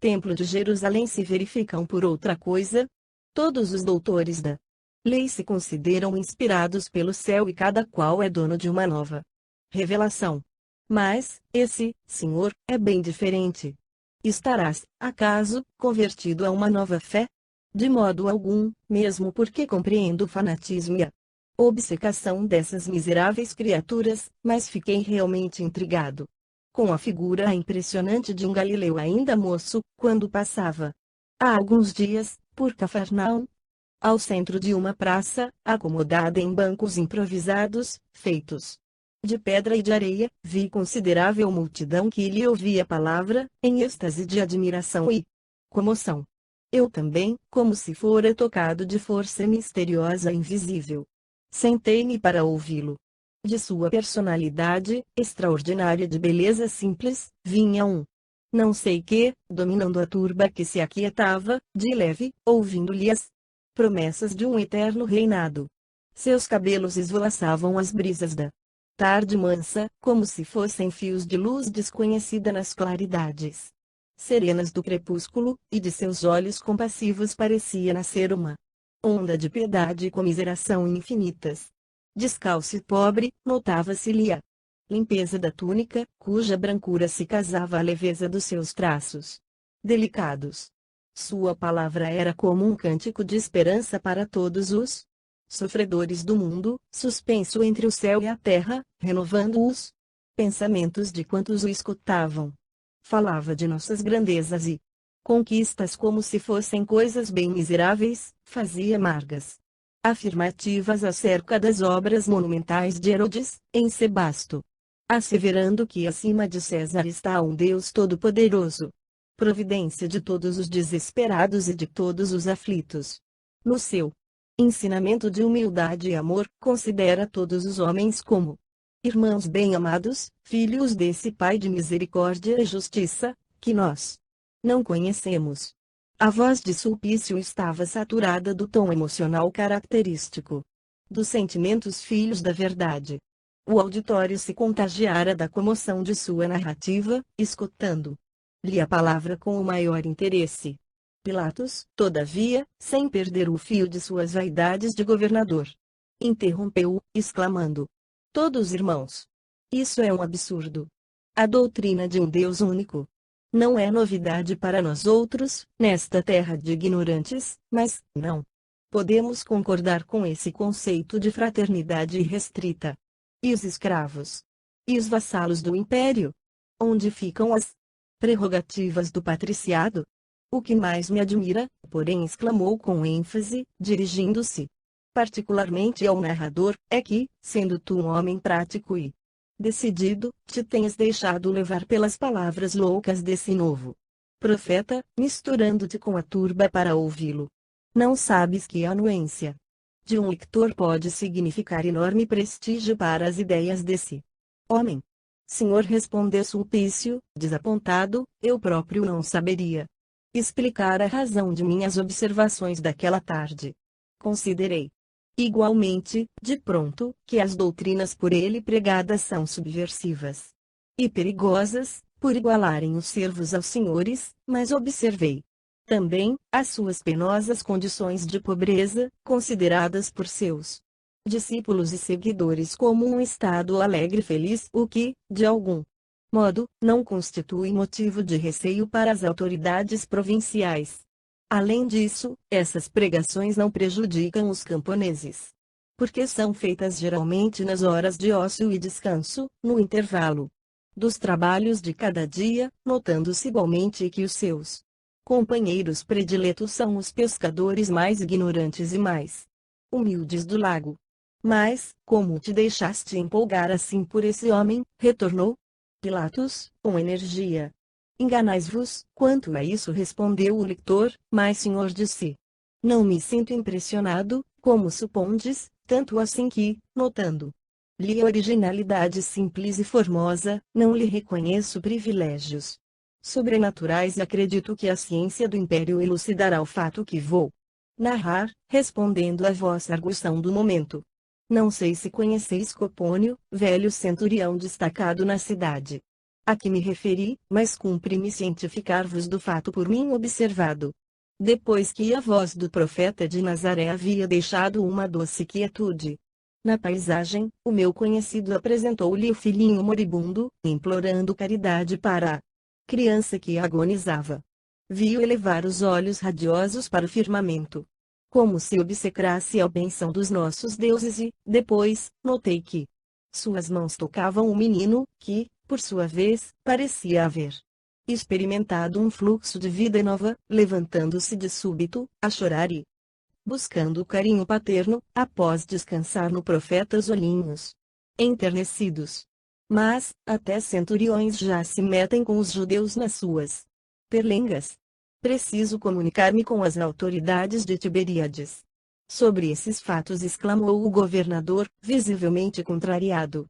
Templo de Jerusalém se verificam por outra coisa? Todos os doutores da lei se consideram inspirados pelo céu e cada qual é dono de uma nova revelação. Mas, esse, Senhor, é bem diferente. Estarás, acaso, convertido a uma nova fé? De modo algum, mesmo porque compreendo o fanatismo e a obcecação dessas miseráveis criaturas, mas fiquei realmente intrigado com a figura impressionante de um galileu ainda moço, quando passava, há alguns dias, por Cafarnaum, ao centro de uma praça, acomodada em bancos improvisados, feitos de pedra e de areia, vi considerável multidão que lhe ouvia a palavra, em êxtase de admiração e comoção. Eu também, como se fora tocado de força misteriosa e invisível, sentei-me para ouvi-lo. De sua personalidade, extraordinária de beleza simples, vinha um não sei que, dominando a turba que se aquietava, de leve, ouvindo-lhe as promessas de um eterno reinado. Seus cabelos esvoaçavam as brisas da tarde mansa, como se fossem fios de luz desconhecida nas claridades serenas do crepúsculo, e de seus olhos compassivos parecia nascer uma onda de piedade e comiseração infinitas. Descalço e pobre, notava-se-lhe a limpeza da túnica, cuja brancura se casava à leveza dos seus traços delicados. Sua palavra era como um cântico de esperança para todos os sofredores do mundo, suspenso entre o céu e a terra, renovando os pensamentos de quantos o escutavam. Falava de nossas grandezas e conquistas como se fossem coisas bem miseráveis, fazia amargas afirmativas acerca das obras monumentais de Herodes, em Sebasto, asseverando que acima de César está um Deus todo-poderoso, providência de todos os desesperados e de todos os aflitos. No seu ensinamento de humildade e amor, considera todos os homens como irmãos bem-amados, filhos desse Pai de misericórdia e justiça, que nós não conhecemos. A voz de Sulpício estava saturada do tom emocional característico dos sentimentos filhos da verdade. O auditório se contagiara da comoção de sua narrativa, escutando-lhe a palavra com o maior interesse. Pilatos, todavia, sem perder o fio de suas vaidades de governador, interrompeu-o, exclamando: todos irmãos! Isso é um absurdo. A doutrina de um Deus único não é novidade para nós outros, nesta terra de ignorantes, mas, não podemos concordar com esse conceito de fraternidade irrestrita. E os escravos? E os vassalos do império? Onde ficam as prerrogativas do patriciado? O que mais me admira, porém, exclamou com ênfase, dirigindo-se particularmente ao narrador, é que, sendo tu um homem prático e decidido, te tenhas deixado levar pelas palavras loucas desse novo profeta, misturando-te com a turba para ouvi-lo. Não sabes que a anuência de um lector pode significar enorme prestígio para as ideias desse homem? Senhor, respondeu Sulpício, desapontado, eu próprio não saberia explicar a razão de minhas observações daquela tarde. Considerei igualmente, de pronto, que as doutrinas por ele pregadas são subversivas e perigosas, por igualarem os servos aos senhores, mas observei também as suas penosas condições de pobreza, consideradas por seus discípulos e seguidores como um estado alegre e feliz, o que, de algum modo, não constitui motivo de receio para as autoridades provinciais. Além disso, essas pregações não prejudicam os camponeses, porque são feitas geralmente nas horas de ócio e descanso, no intervalo dos trabalhos de cada dia, notando-se igualmente que os seus companheiros prediletos são os pescadores mais ignorantes e mais humildes do lago. Mas, como te deixaste empolgar assim por esse homem? Retornou Pilatos, com energia. Enganais-vos, quanto a isso respondeu o lector, mas senhor disse. Não me sinto impressionado, como supondes, tanto assim que, notando-lhe a originalidade simples e formosa, não lhe reconheço privilégios sobrenaturais e acredito que a ciência do império elucidará o fato que vou narrar, respondendo à vossa arguição do momento. Não sei se conheceis Copônio, velho centurião destacado na cidade a que me referi, mas cumpre-me cientificar-vos do fato por mim observado. Depois que a voz do profeta de Nazaré havia deixado uma doce quietude na paisagem, o meu conhecido apresentou-lhe o filhinho moribundo, implorando caridade para a criança que agonizava. Viu elevar os olhos radiosos para o firmamento, como se obsecrasse a bênção dos nossos deuses e, depois, notei que suas mãos tocavam o menino, que, por sua vez, parecia haver experimentado um fluxo de vida nova, levantando-se de súbito, a chorar e buscando o carinho paterno, após descansar no profeta os olhinhos enternecidos. Mas, até centuriões já se metem com os judeus nas suas perlengas. Preciso comunicar-me com as autoridades de Tiberíades sobre esses fatos, exclamou o governador, visivelmente contrariado.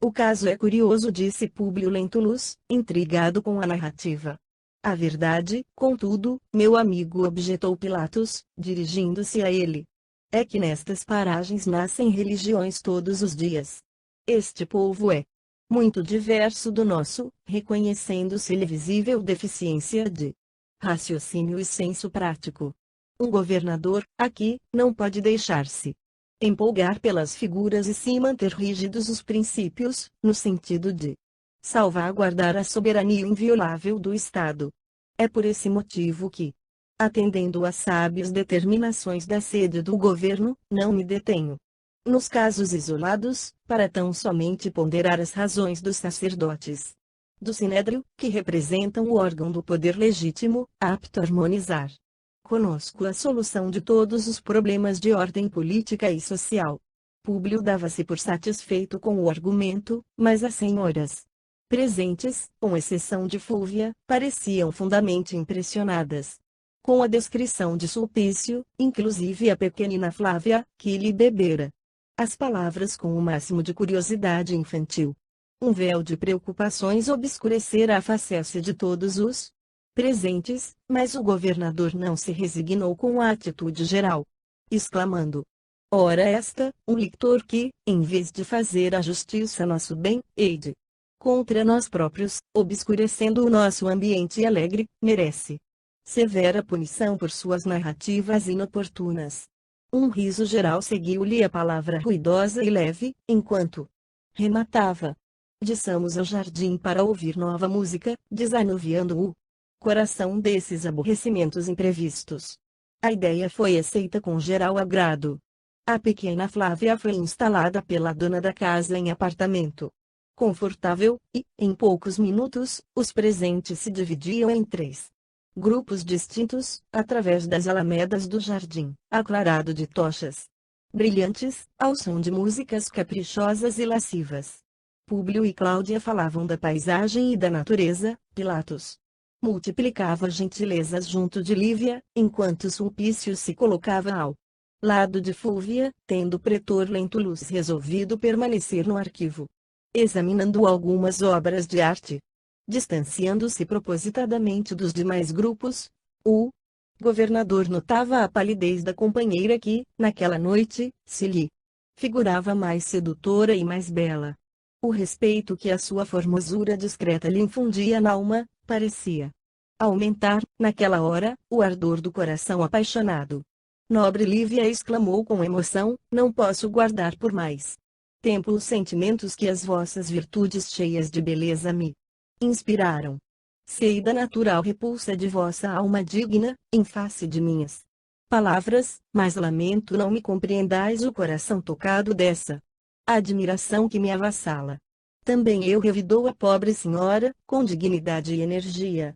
O caso é curioso, disse Públio Lentulus, intrigado com a narrativa. A verdade, contudo, meu amigo, objetou Pilatos, dirigindo-se a ele, é que nestas paragens nascem religiões todos os dias. Este povo é muito diverso do nosso, reconhecendo-se-lhe visível deficiência de raciocínio e senso prático. Um governador, aqui, não pode deixar-se empolgar pelas figuras e se manter rígidos os princípios, no sentido de salvaguardar a soberania inviolável do Estado. É por esse motivo que, atendendo às sábias determinações da sede do governo, não me detenho nos casos isolados, para tão somente ponderar as razões dos sacerdotes do Sinédrio, que representam o órgão do poder legítimo, apto a harmonizar conosco a solução de todos os problemas de ordem política e social. Públio dava-se por satisfeito com o argumento, mas as senhoras presentes, com exceção de Fúvia, pareciam fundamente impressionadas com a descrição de Sulpício, inclusive a pequenina Flávia, que lhe bebera as palavras com o máximo de curiosidade infantil. Um véu de preocupações obscurecera a face de todos os presentes, mas o governador não se resignou com a atitude geral, exclamando: ora esta, um lictor que, em vez de fazer a justiça a nosso bem, hede contra nós próprios, obscurecendo o nosso ambiente alegre, merece severa punição por suas narrativas inoportunas. Um riso geral seguiu-lhe a palavra ruidosa e leve, enquanto rematava. Desçamos ao jardim para ouvir nova música, desanuviando o coração desses aborrecimentos imprevistos. A ideia foi aceita com geral agrado. A pequena Flávia foi instalada pela dona da casa em apartamento confortável, e, em poucos minutos, os presentes se dividiam em 3 grupos distintos, através das alamedas do jardim, aclarado de tochas brilhantes, ao som de músicas caprichosas e lascivas. Públio e Cláudia falavam da paisagem e da natureza, Pilatos multiplicava gentilezas junto de Lívia, enquanto Sulpício se colocava ao lado de Fúvia, tendo o pretor Lentulus resolvido permanecer no arquivo, examinando algumas obras de arte. Distanciando-se propositadamente dos demais grupos, o governador notava a palidez da companheira que, naquela noite, se lhe figurava mais sedutora e mais bela. O respeito que a sua formosura discreta lhe infundia na alma, parecia aumentar, naquela hora, o ardor do coração apaixonado. Nobre Lívia, exclamou com emoção, não posso guardar por mais tempo os sentimentos que as vossas virtudes cheias de beleza me inspiraram. Sei da natural repulsa de vossa alma digna, em face de minhas palavras, mas lamento não me compreendais o coração tocado dessa admiração que me avassala. Também eu revidou a pobre senhora, com dignidade e energia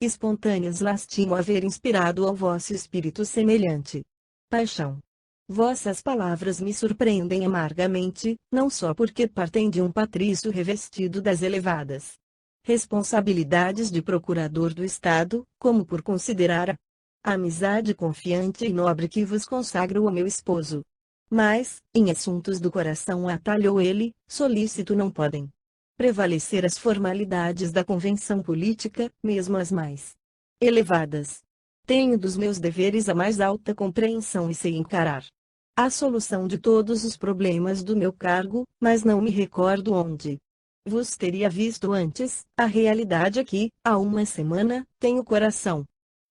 espontâneas lastimo haver inspirado ao vosso espírito semelhante paixão. Vossas palavras me surpreendem amargamente, não só porque partem de um patrício revestido das elevadas responsabilidades de procurador do Estado, como por considerar a amizade confiante e nobre que vos consagro ao meu esposo. Mas, em assuntos do coração atalhou ele, solícito não podem prevalecer as formalidades da convenção política, mesmo as mais elevadas. Tenho dos meus deveres a mais alta compreensão e sei encarar a solução de todos os problemas do meu cargo, mas não me recordo onde vos teria visto antes. A realidade é que, há uma semana, tenho o coração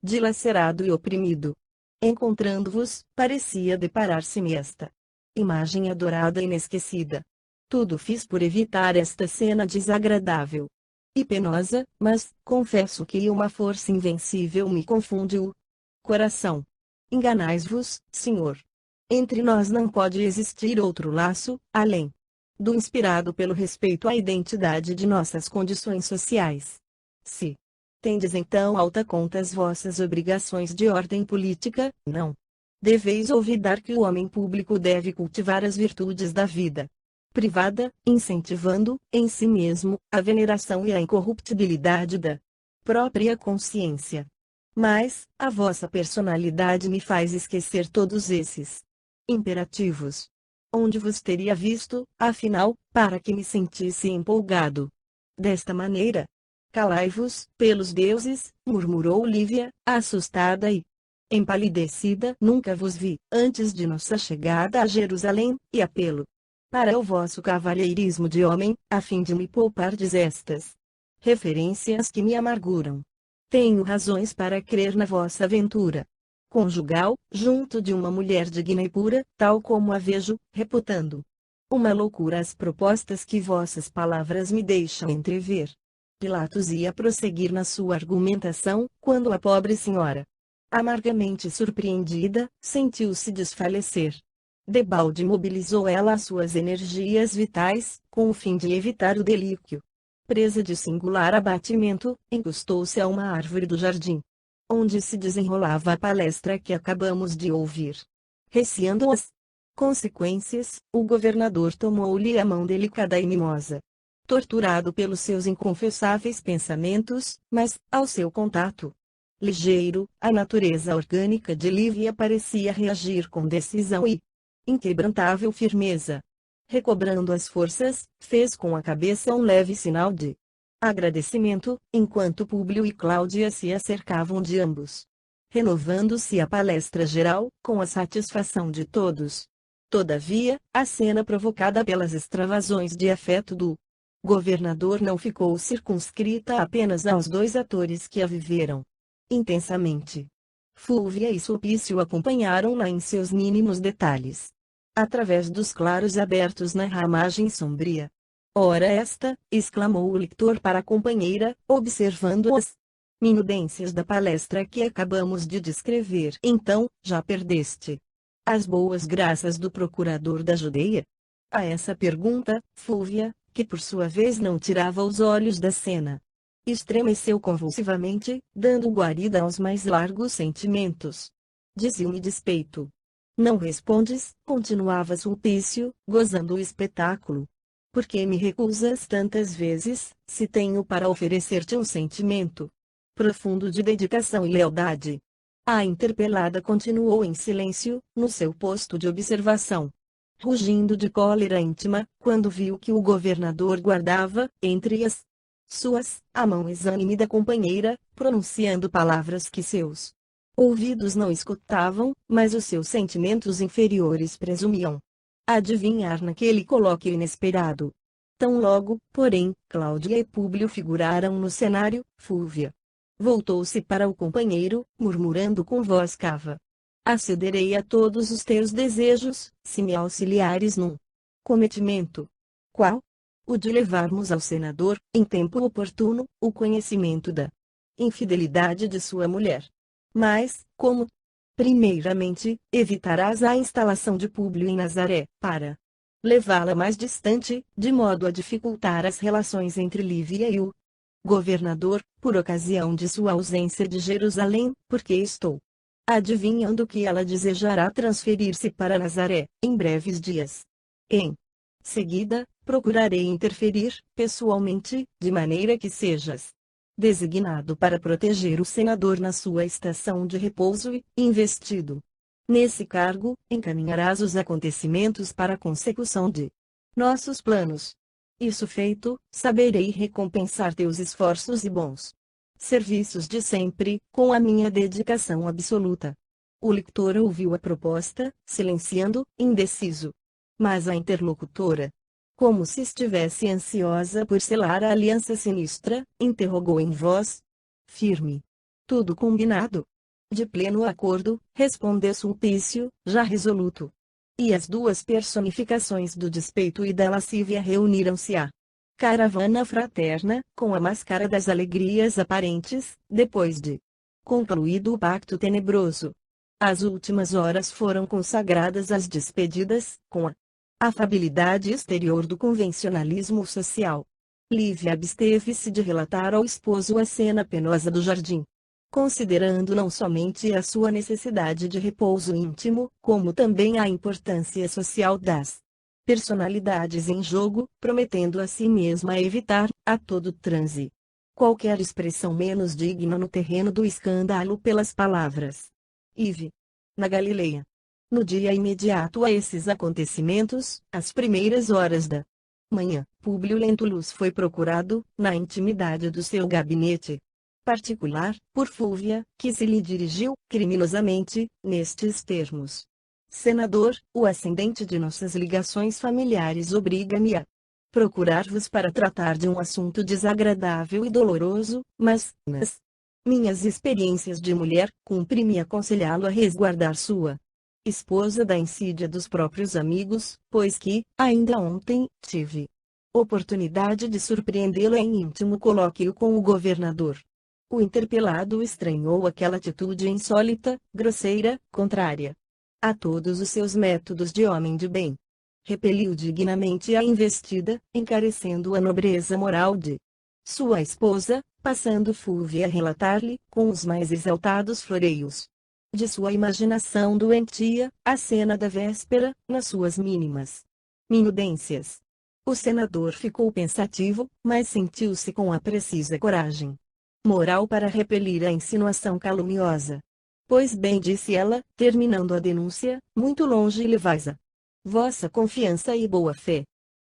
dilacerado e oprimido. Encontrando-vos, parecia deparar-se-me esta imagem adorada e inesquecida. Tudo fiz por evitar esta cena desagradável e penosa, mas, confesso que uma força invencível me confunde o coração. Enganais-vos, senhor. Entre nós não pode existir outro laço, além do inspirado pelo respeito à identidade de nossas condições sociais. Se tendes então alta conta as vossas obrigações de ordem política, não deveis olvidar que o homem público deve cultivar as virtudes da vida privada, incentivando, em si mesmo, a veneração e a incorruptibilidade da própria consciência. Mas, a vossa personalidade me faz esquecer todos esses imperativos. Onde vos teria visto, afinal, para que me sentisse empolgado desta maneira? Calai-vos, pelos deuses, murmurou Lívia, assustada e empalidecida. Nunca vos vi, antes de nossa chegada a Jerusalém, e apelo para o vosso cavalheirismo de homem, a fim de me poupardes estas referências que me amarguram. Tenho razões para crer na vossa aventura conjugal, junto de uma mulher digna e pura, tal como a vejo, reputando uma loucura as propostas que vossas palavras me deixam entrever. Pilatos ia prosseguir na sua argumentação, quando a pobre senhora, amargamente surpreendida, sentiu-se desfalecer. Debalde mobilizou ela as suas energias vitais, com o fim de evitar o delíquio. Presa de singular abatimento, encostou-se a uma árvore do jardim, onde se desenrolava a palestra que acabamos de ouvir. Receando as consequências, o governador tomou-lhe a mão delicada e mimosa. Torturado pelos seus inconfessáveis pensamentos, mas, ao seu contato ligeiro, a natureza orgânica de Lívia parecia reagir com decisão e inquebrantável firmeza. Recobrando as forças, fez com a cabeça um leve sinal de agradecimento, enquanto Públio e Cláudia se acercavam de ambos. Renovando-se a palestra geral, com a satisfação de todos. Todavia, a cena provocada pelas extravasões de afeto do governador não ficou circunscrita apenas aos dois atores que a viveram intensamente. Fúvia e Sulpício acompanharam-na em seus mínimos detalhes, através dos claros abertos na ramagem sombria. Ora esta, exclamou o leitor para a companheira, observando as minudências da palestra que acabamos de descrever. Então, já perdeste as boas graças do procurador da Judeia? A essa pergunta, Fúvia, que por sua vez não tirava os olhos da cena, estremeceu convulsivamente, dando guarida aos mais largos sentimentos de ciúme e despeito. Não respondes, continuava Sulpício, gozando o espetáculo. Por que me recusas tantas vezes, se tenho para oferecer-te um sentimento profundo de dedicação e lealdade? A interpelada continuou em silêncio, no seu posto de observação, rugindo de cólera íntima, quando viu que o governador guardava, entre as suas, a mão exânime da companheira, pronunciando palavras que seus ouvidos não escutavam, mas os seus sentimentos inferiores presumiam adivinhar naquele colóquio inesperado. Tão logo, porém, Cláudia e Públio figuraram no cenário, Fúvia voltou-se para o companheiro, murmurando com voz cava: acederei a todos os teus desejos, se me auxiliares num cometimento. Qual? o de levarmos ao senador, em tempo oportuno, o conhecimento da infidelidade de sua mulher. Mas, como? Primeiramente, evitarás a instalação de Públio em Nazaré, para levá-la mais distante, de modo a dificultar as relações entre Lívia e o governador, por ocasião de sua ausência de Jerusalém, porque estou adivinhando que ela desejará transferir-se para Nazaré, em breves dias. Em seguida, procurarei interferir, pessoalmente, de maneira que sejas designado para proteger o senador na sua estação de repouso e, investido nesse cargo, encaminharás os acontecimentos para a consecução de nossos planos. Isso feito, saberei recompensar teus esforços e bons serviços de sempre, com a minha dedicação absoluta. O lector ouviu a proposta, silenciando, indeciso. Mas a interlocutora, como se estivesse ansiosa por selar a aliança sinistra, interrogou em voz firme. Tudo combinado? De pleno acordo, respondeu Sulpício, já resoluto. E as duas personificações do despeito e da lascívia reuniram-se à caravana fraterna, com a máscara das alegrias aparentes, depois de concluído o pacto tenebroso. As últimas horas foram consagradas às despedidas, com a afabilidade exterior do convencionalismo social. Lívia absteve-se de relatar ao esposo a cena penosa do jardim, considerando não somente a sua necessidade de repouso íntimo, como também a importância social das personalidades em jogo, prometendo a si mesma evitar, a todo transe, qualquer expressão menos digna no terreno do escândalo pelas palavras. Ive. Na Galileia. No dia imediato a esses acontecimentos, às primeiras horas da manhã, Públio Lentulus foi procurado, na intimidade do seu gabinete particular, por Fúvia, que se lhe dirigiu, criminosamente, nestes termos: Senador, o ascendente de nossas ligações familiares obriga-me a procurar-vos para tratar de um assunto desagradável e doloroso, mas, nas minhas experiências de mulher, cumpre-me aconselhá-lo a resguardar sua esposa da insídia dos próprios amigos, pois que, ainda ontem, tive oportunidade de surpreendê-la em íntimo colóquio com o governador. O interpelado estranhou aquela atitude insólita, grosseira, contrária a todos os seus métodos de homem de bem. Repeliu dignamente a investida, encarecendo a nobreza moral de sua esposa, passando Fúvia a relatar-lhe, com os mais exaltados floreios de sua imaginação doentia, a cena da véspera, nas suas mínimas minudências. O senador ficou pensativo, mas sentiu-se com a precisa coragem moral para repelir a insinuação caluniosa. Pois bem, disse ela, terminando a denúncia, muito longe levais a vossa confiança e boa-fé.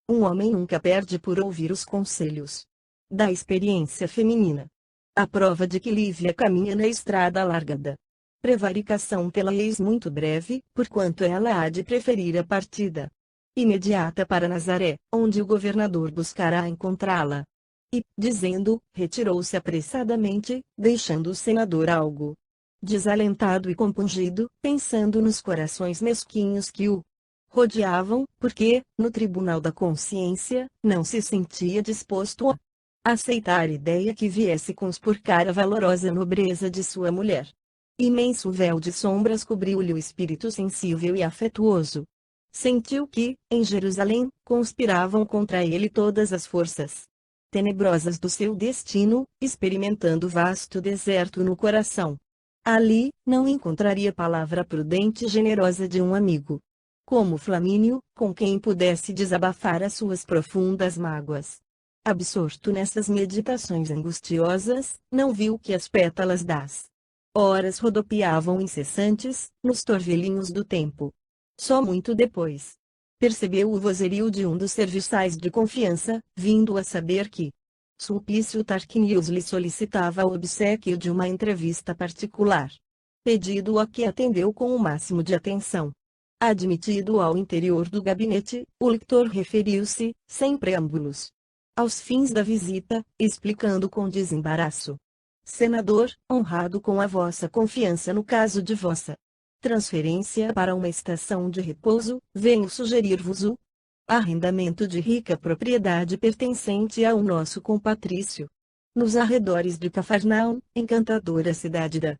Um homem nunca perde por ouvir os conselhos da experiência feminina. A prova de que Lívia caminha na estrada larga da prevaricação pela ex muito breve, porquanto ela há de preferir a partida imediata para Nazaré, onde o governador buscará encontrá-la. E, dizendo, retirou-se apressadamente, deixando o senador algo desalentado e compungido, pensando nos corações mesquinhos que o rodeavam, porque, no tribunal da consciência, não se sentia disposto a aceitar a ideia que viesse conspurcar a valorosa nobreza de sua mulher. Imenso véu de sombras cobriu-lhe o espírito sensível e afetuoso. Sentiu que, em Jerusalém, conspiravam contra ele todas as forças tenebrosas do seu destino, experimentando vasto deserto no coração. Ali, não encontraria palavra prudente e generosa de um amigo, como Flamínio, com quem pudesse desabafar as suas profundas mágoas. Absorto nessas meditações angustiosas, não viu que as pétalas das horas rodopiavam incessantes, nos torvelinhos do tempo. Só muito depois percebeu o vozerio de um dos serviçais de confiança, vindo a saber que Sulpício Tarquinius lhe solicitava o obséquio de uma entrevista particular. Pedido a que atendeu com o máximo de atenção. Admitido ao interior do gabinete, o lector referiu-se, sem preâmbulos, aos fins da visita, explicando com desembaraço: Senador, honrado com a vossa confiança no caso de vossa transferência para uma estação de repouso, venho sugerir-vos o Arrendamento de rica propriedade pertencente ao nosso compatrício. Nos arredores de Cafarnaum, encantadora cidade da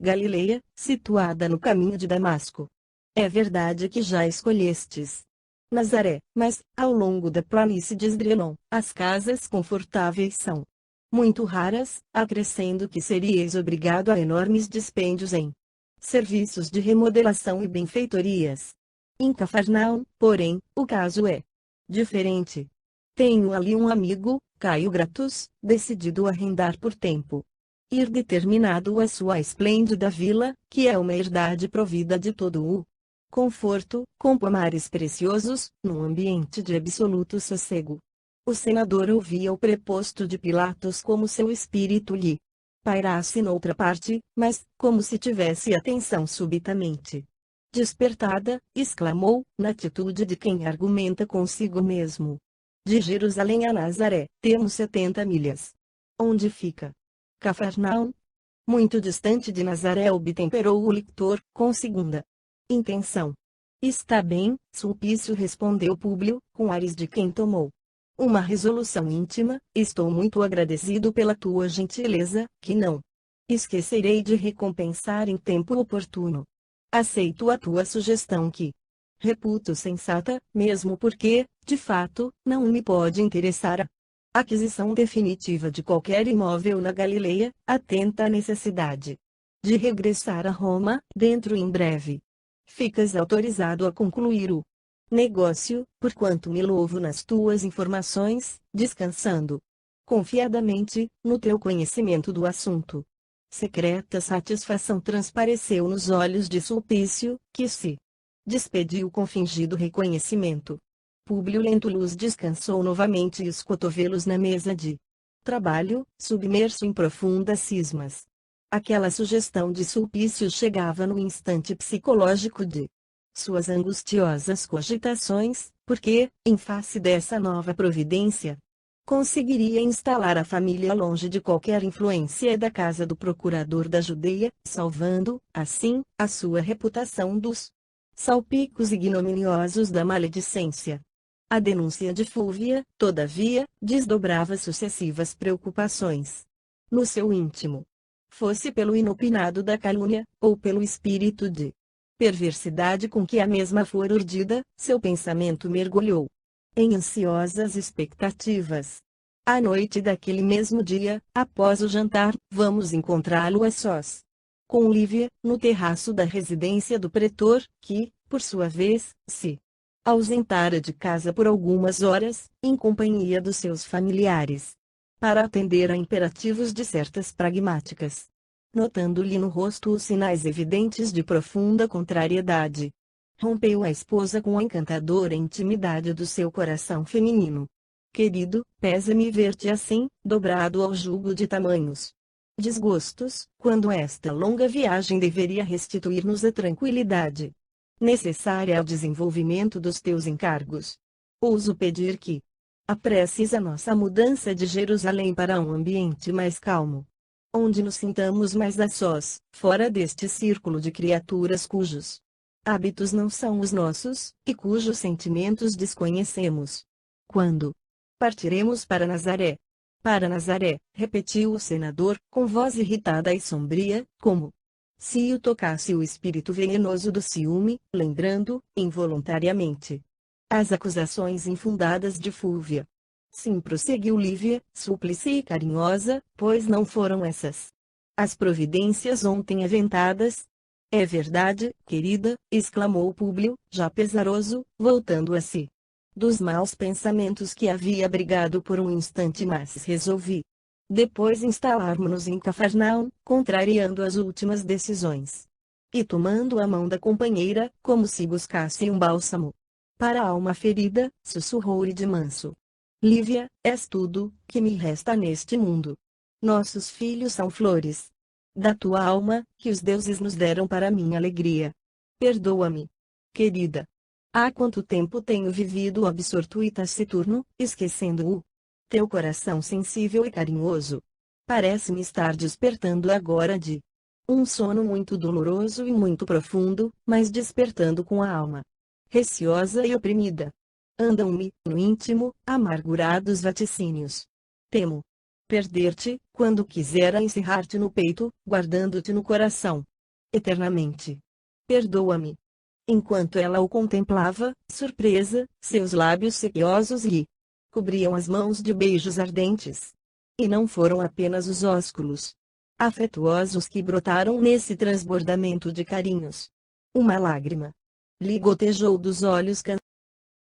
Galileia, situada no caminho de Damasco. É verdade que já escolhestes Nazaré, mas, ao longo da planície de Esdrelon, as casas confortáveis são muito raras, acrescendo que seríeis obrigado a enormes dispêndios em serviços de remodelação e benfeitorias. Em Cafarnaum, porém, o caso é diferente. Tenho ali um amigo, Caio Gratus, decidido a arrendar por tempo ir determinado a sua esplêndida vila, que é uma herdade provida de todo o conforto, com pomares preciosos, num ambiente de absoluto sossego. O senador ouvia o preposto de Pilatos como seu espírito lhe pairasse noutra parte, mas, como se tivesse atenção subitamente despertada, exclamou, na atitude de quem argumenta consigo mesmo: de Jerusalém a Nazaré, temos 70 milhas. Onde fica Cafarnaum? Muito distante de Nazaré, obtemperou o lictor, com segunda intenção. Está bem, Sulpício, respondeu Públio, com ares de quem tomou uma resolução íntima. Estou muito agradecido pela tua gentileza, que não esquecerei de recompensar em tempo oportuno. Aceito a tua sugestão, que reputo sensata, mesmo porque, de fato, não me pode interessar a aquisição definitiva de qualquer imóvel na Galileia, atenta à necessidade de regressar a Roma, dentro em breve. Ficas autorizado a concluir o negócio, porquanto me louvo nas tuas informações, descansando confiadamente no teu conhecimento do assunto. Secreta satisfação transpareceu nos olhos de Sulpício, que se despediu com fingido reconhecimento. Públio Lentulus descansou novamente e os cotovelos na mesa de trabalho, submerso em profundas cismas. Aquela sugestão de Sulpício chegava no instante psicológico de suas angustiosas cogitações, porque, em face dessa nova providência, conseguiria instalar a família longe de qualquer influência da casa do procurador da Judeia, salvando, assim, a sua reputação dos salpicos ignominiosos da maledicência. A denúncia de Fúvia, todavia, desdobrava sucessivas preocupações no seu íntimo. Fosse pelo inopinado da calúnia, ou pelo espírito de perversidade com que a mesma for urdida, seu pensamento mergulhou em ansiosas expectativas. À noite daquele mesmo dia, após o jantar, vamos encontrá-lo a sós com Lívia, no terraço da residência do pretor, que, por sua vez, se ausentara de casa por algumas horas, em companhia dos seus familiares, para atender a imperativos de certas pragmáticas. Notando-lhe no rosto os sinais evidentes de profunda contrariedade, rompeu a esposa com a encantadora intimidade do seu coração feminino. Querido, pesa-me ver-te assim, dobrado ao jugo de tamanhos desgostos, quando esta longa viagem deveria restituir-nos a tranquilidade necessária ao desenvolvimento dos teus encargos. Ouso pedir que apresses a nossa mudança de Jerusalém para um ambiente mais calmo, onde nos sintamos mais a sós, fora deste círculo de criaturas cujos hábitos não são os nossos, e cujos sentimentos desconhecemos. Quando partiremos para Nazaré? Para Nazaré, repetiu o senador, com voz irritada e sombria, como se o tocasse o espírito venenoso do ciúme, lembrando, involuntariamente, as acusações infundadas de Fúvia. Sim, prosseguiu Lívia, súplice e carinhosa, pois não foram essas as providências ontem aventadas? É verdade, querida, exclamou Públio, já pesaroso, voltando a si dos maus pensamentos que havia abrigado por um instante, mas resolvi depois instalarmos-nos em Cafarnaum, contrariando as últimas decisões. E tomando a mão da companheira, como se buscasse um bálsamo para a alma ferida, sussurrou-lhe de manso: Lívia, és tudo que me resta neste mundo. Nossos filhos são flores da tua alma, que os deuses nos deram para minha alegria. Perdoa-me, querida. Há quanto tempo tenho vivido absorto e taciturno, esquecendo o teu coração sensível e carinhoso. Parece-me estar despertando agora de um sono muito doloroso e muito profundo, mas despertando com a alma receosa e oprimida. Andam-me, no íntimo, amargurados vaticínios. Temo perder-te, quando quisera encerrar-te no peito, guardando-te no coração. Eternamente. Perdoa-me. Enquanto ela o contemplava, surpresa, seus lábios sequiosos lhe cobriam as mãos de beijos ardentes. E não foram apenas os ósculos afetuosos que brotaram nesse transbordamento de carinhos. Uma lágrima lhe gotejou dos olhos cansados.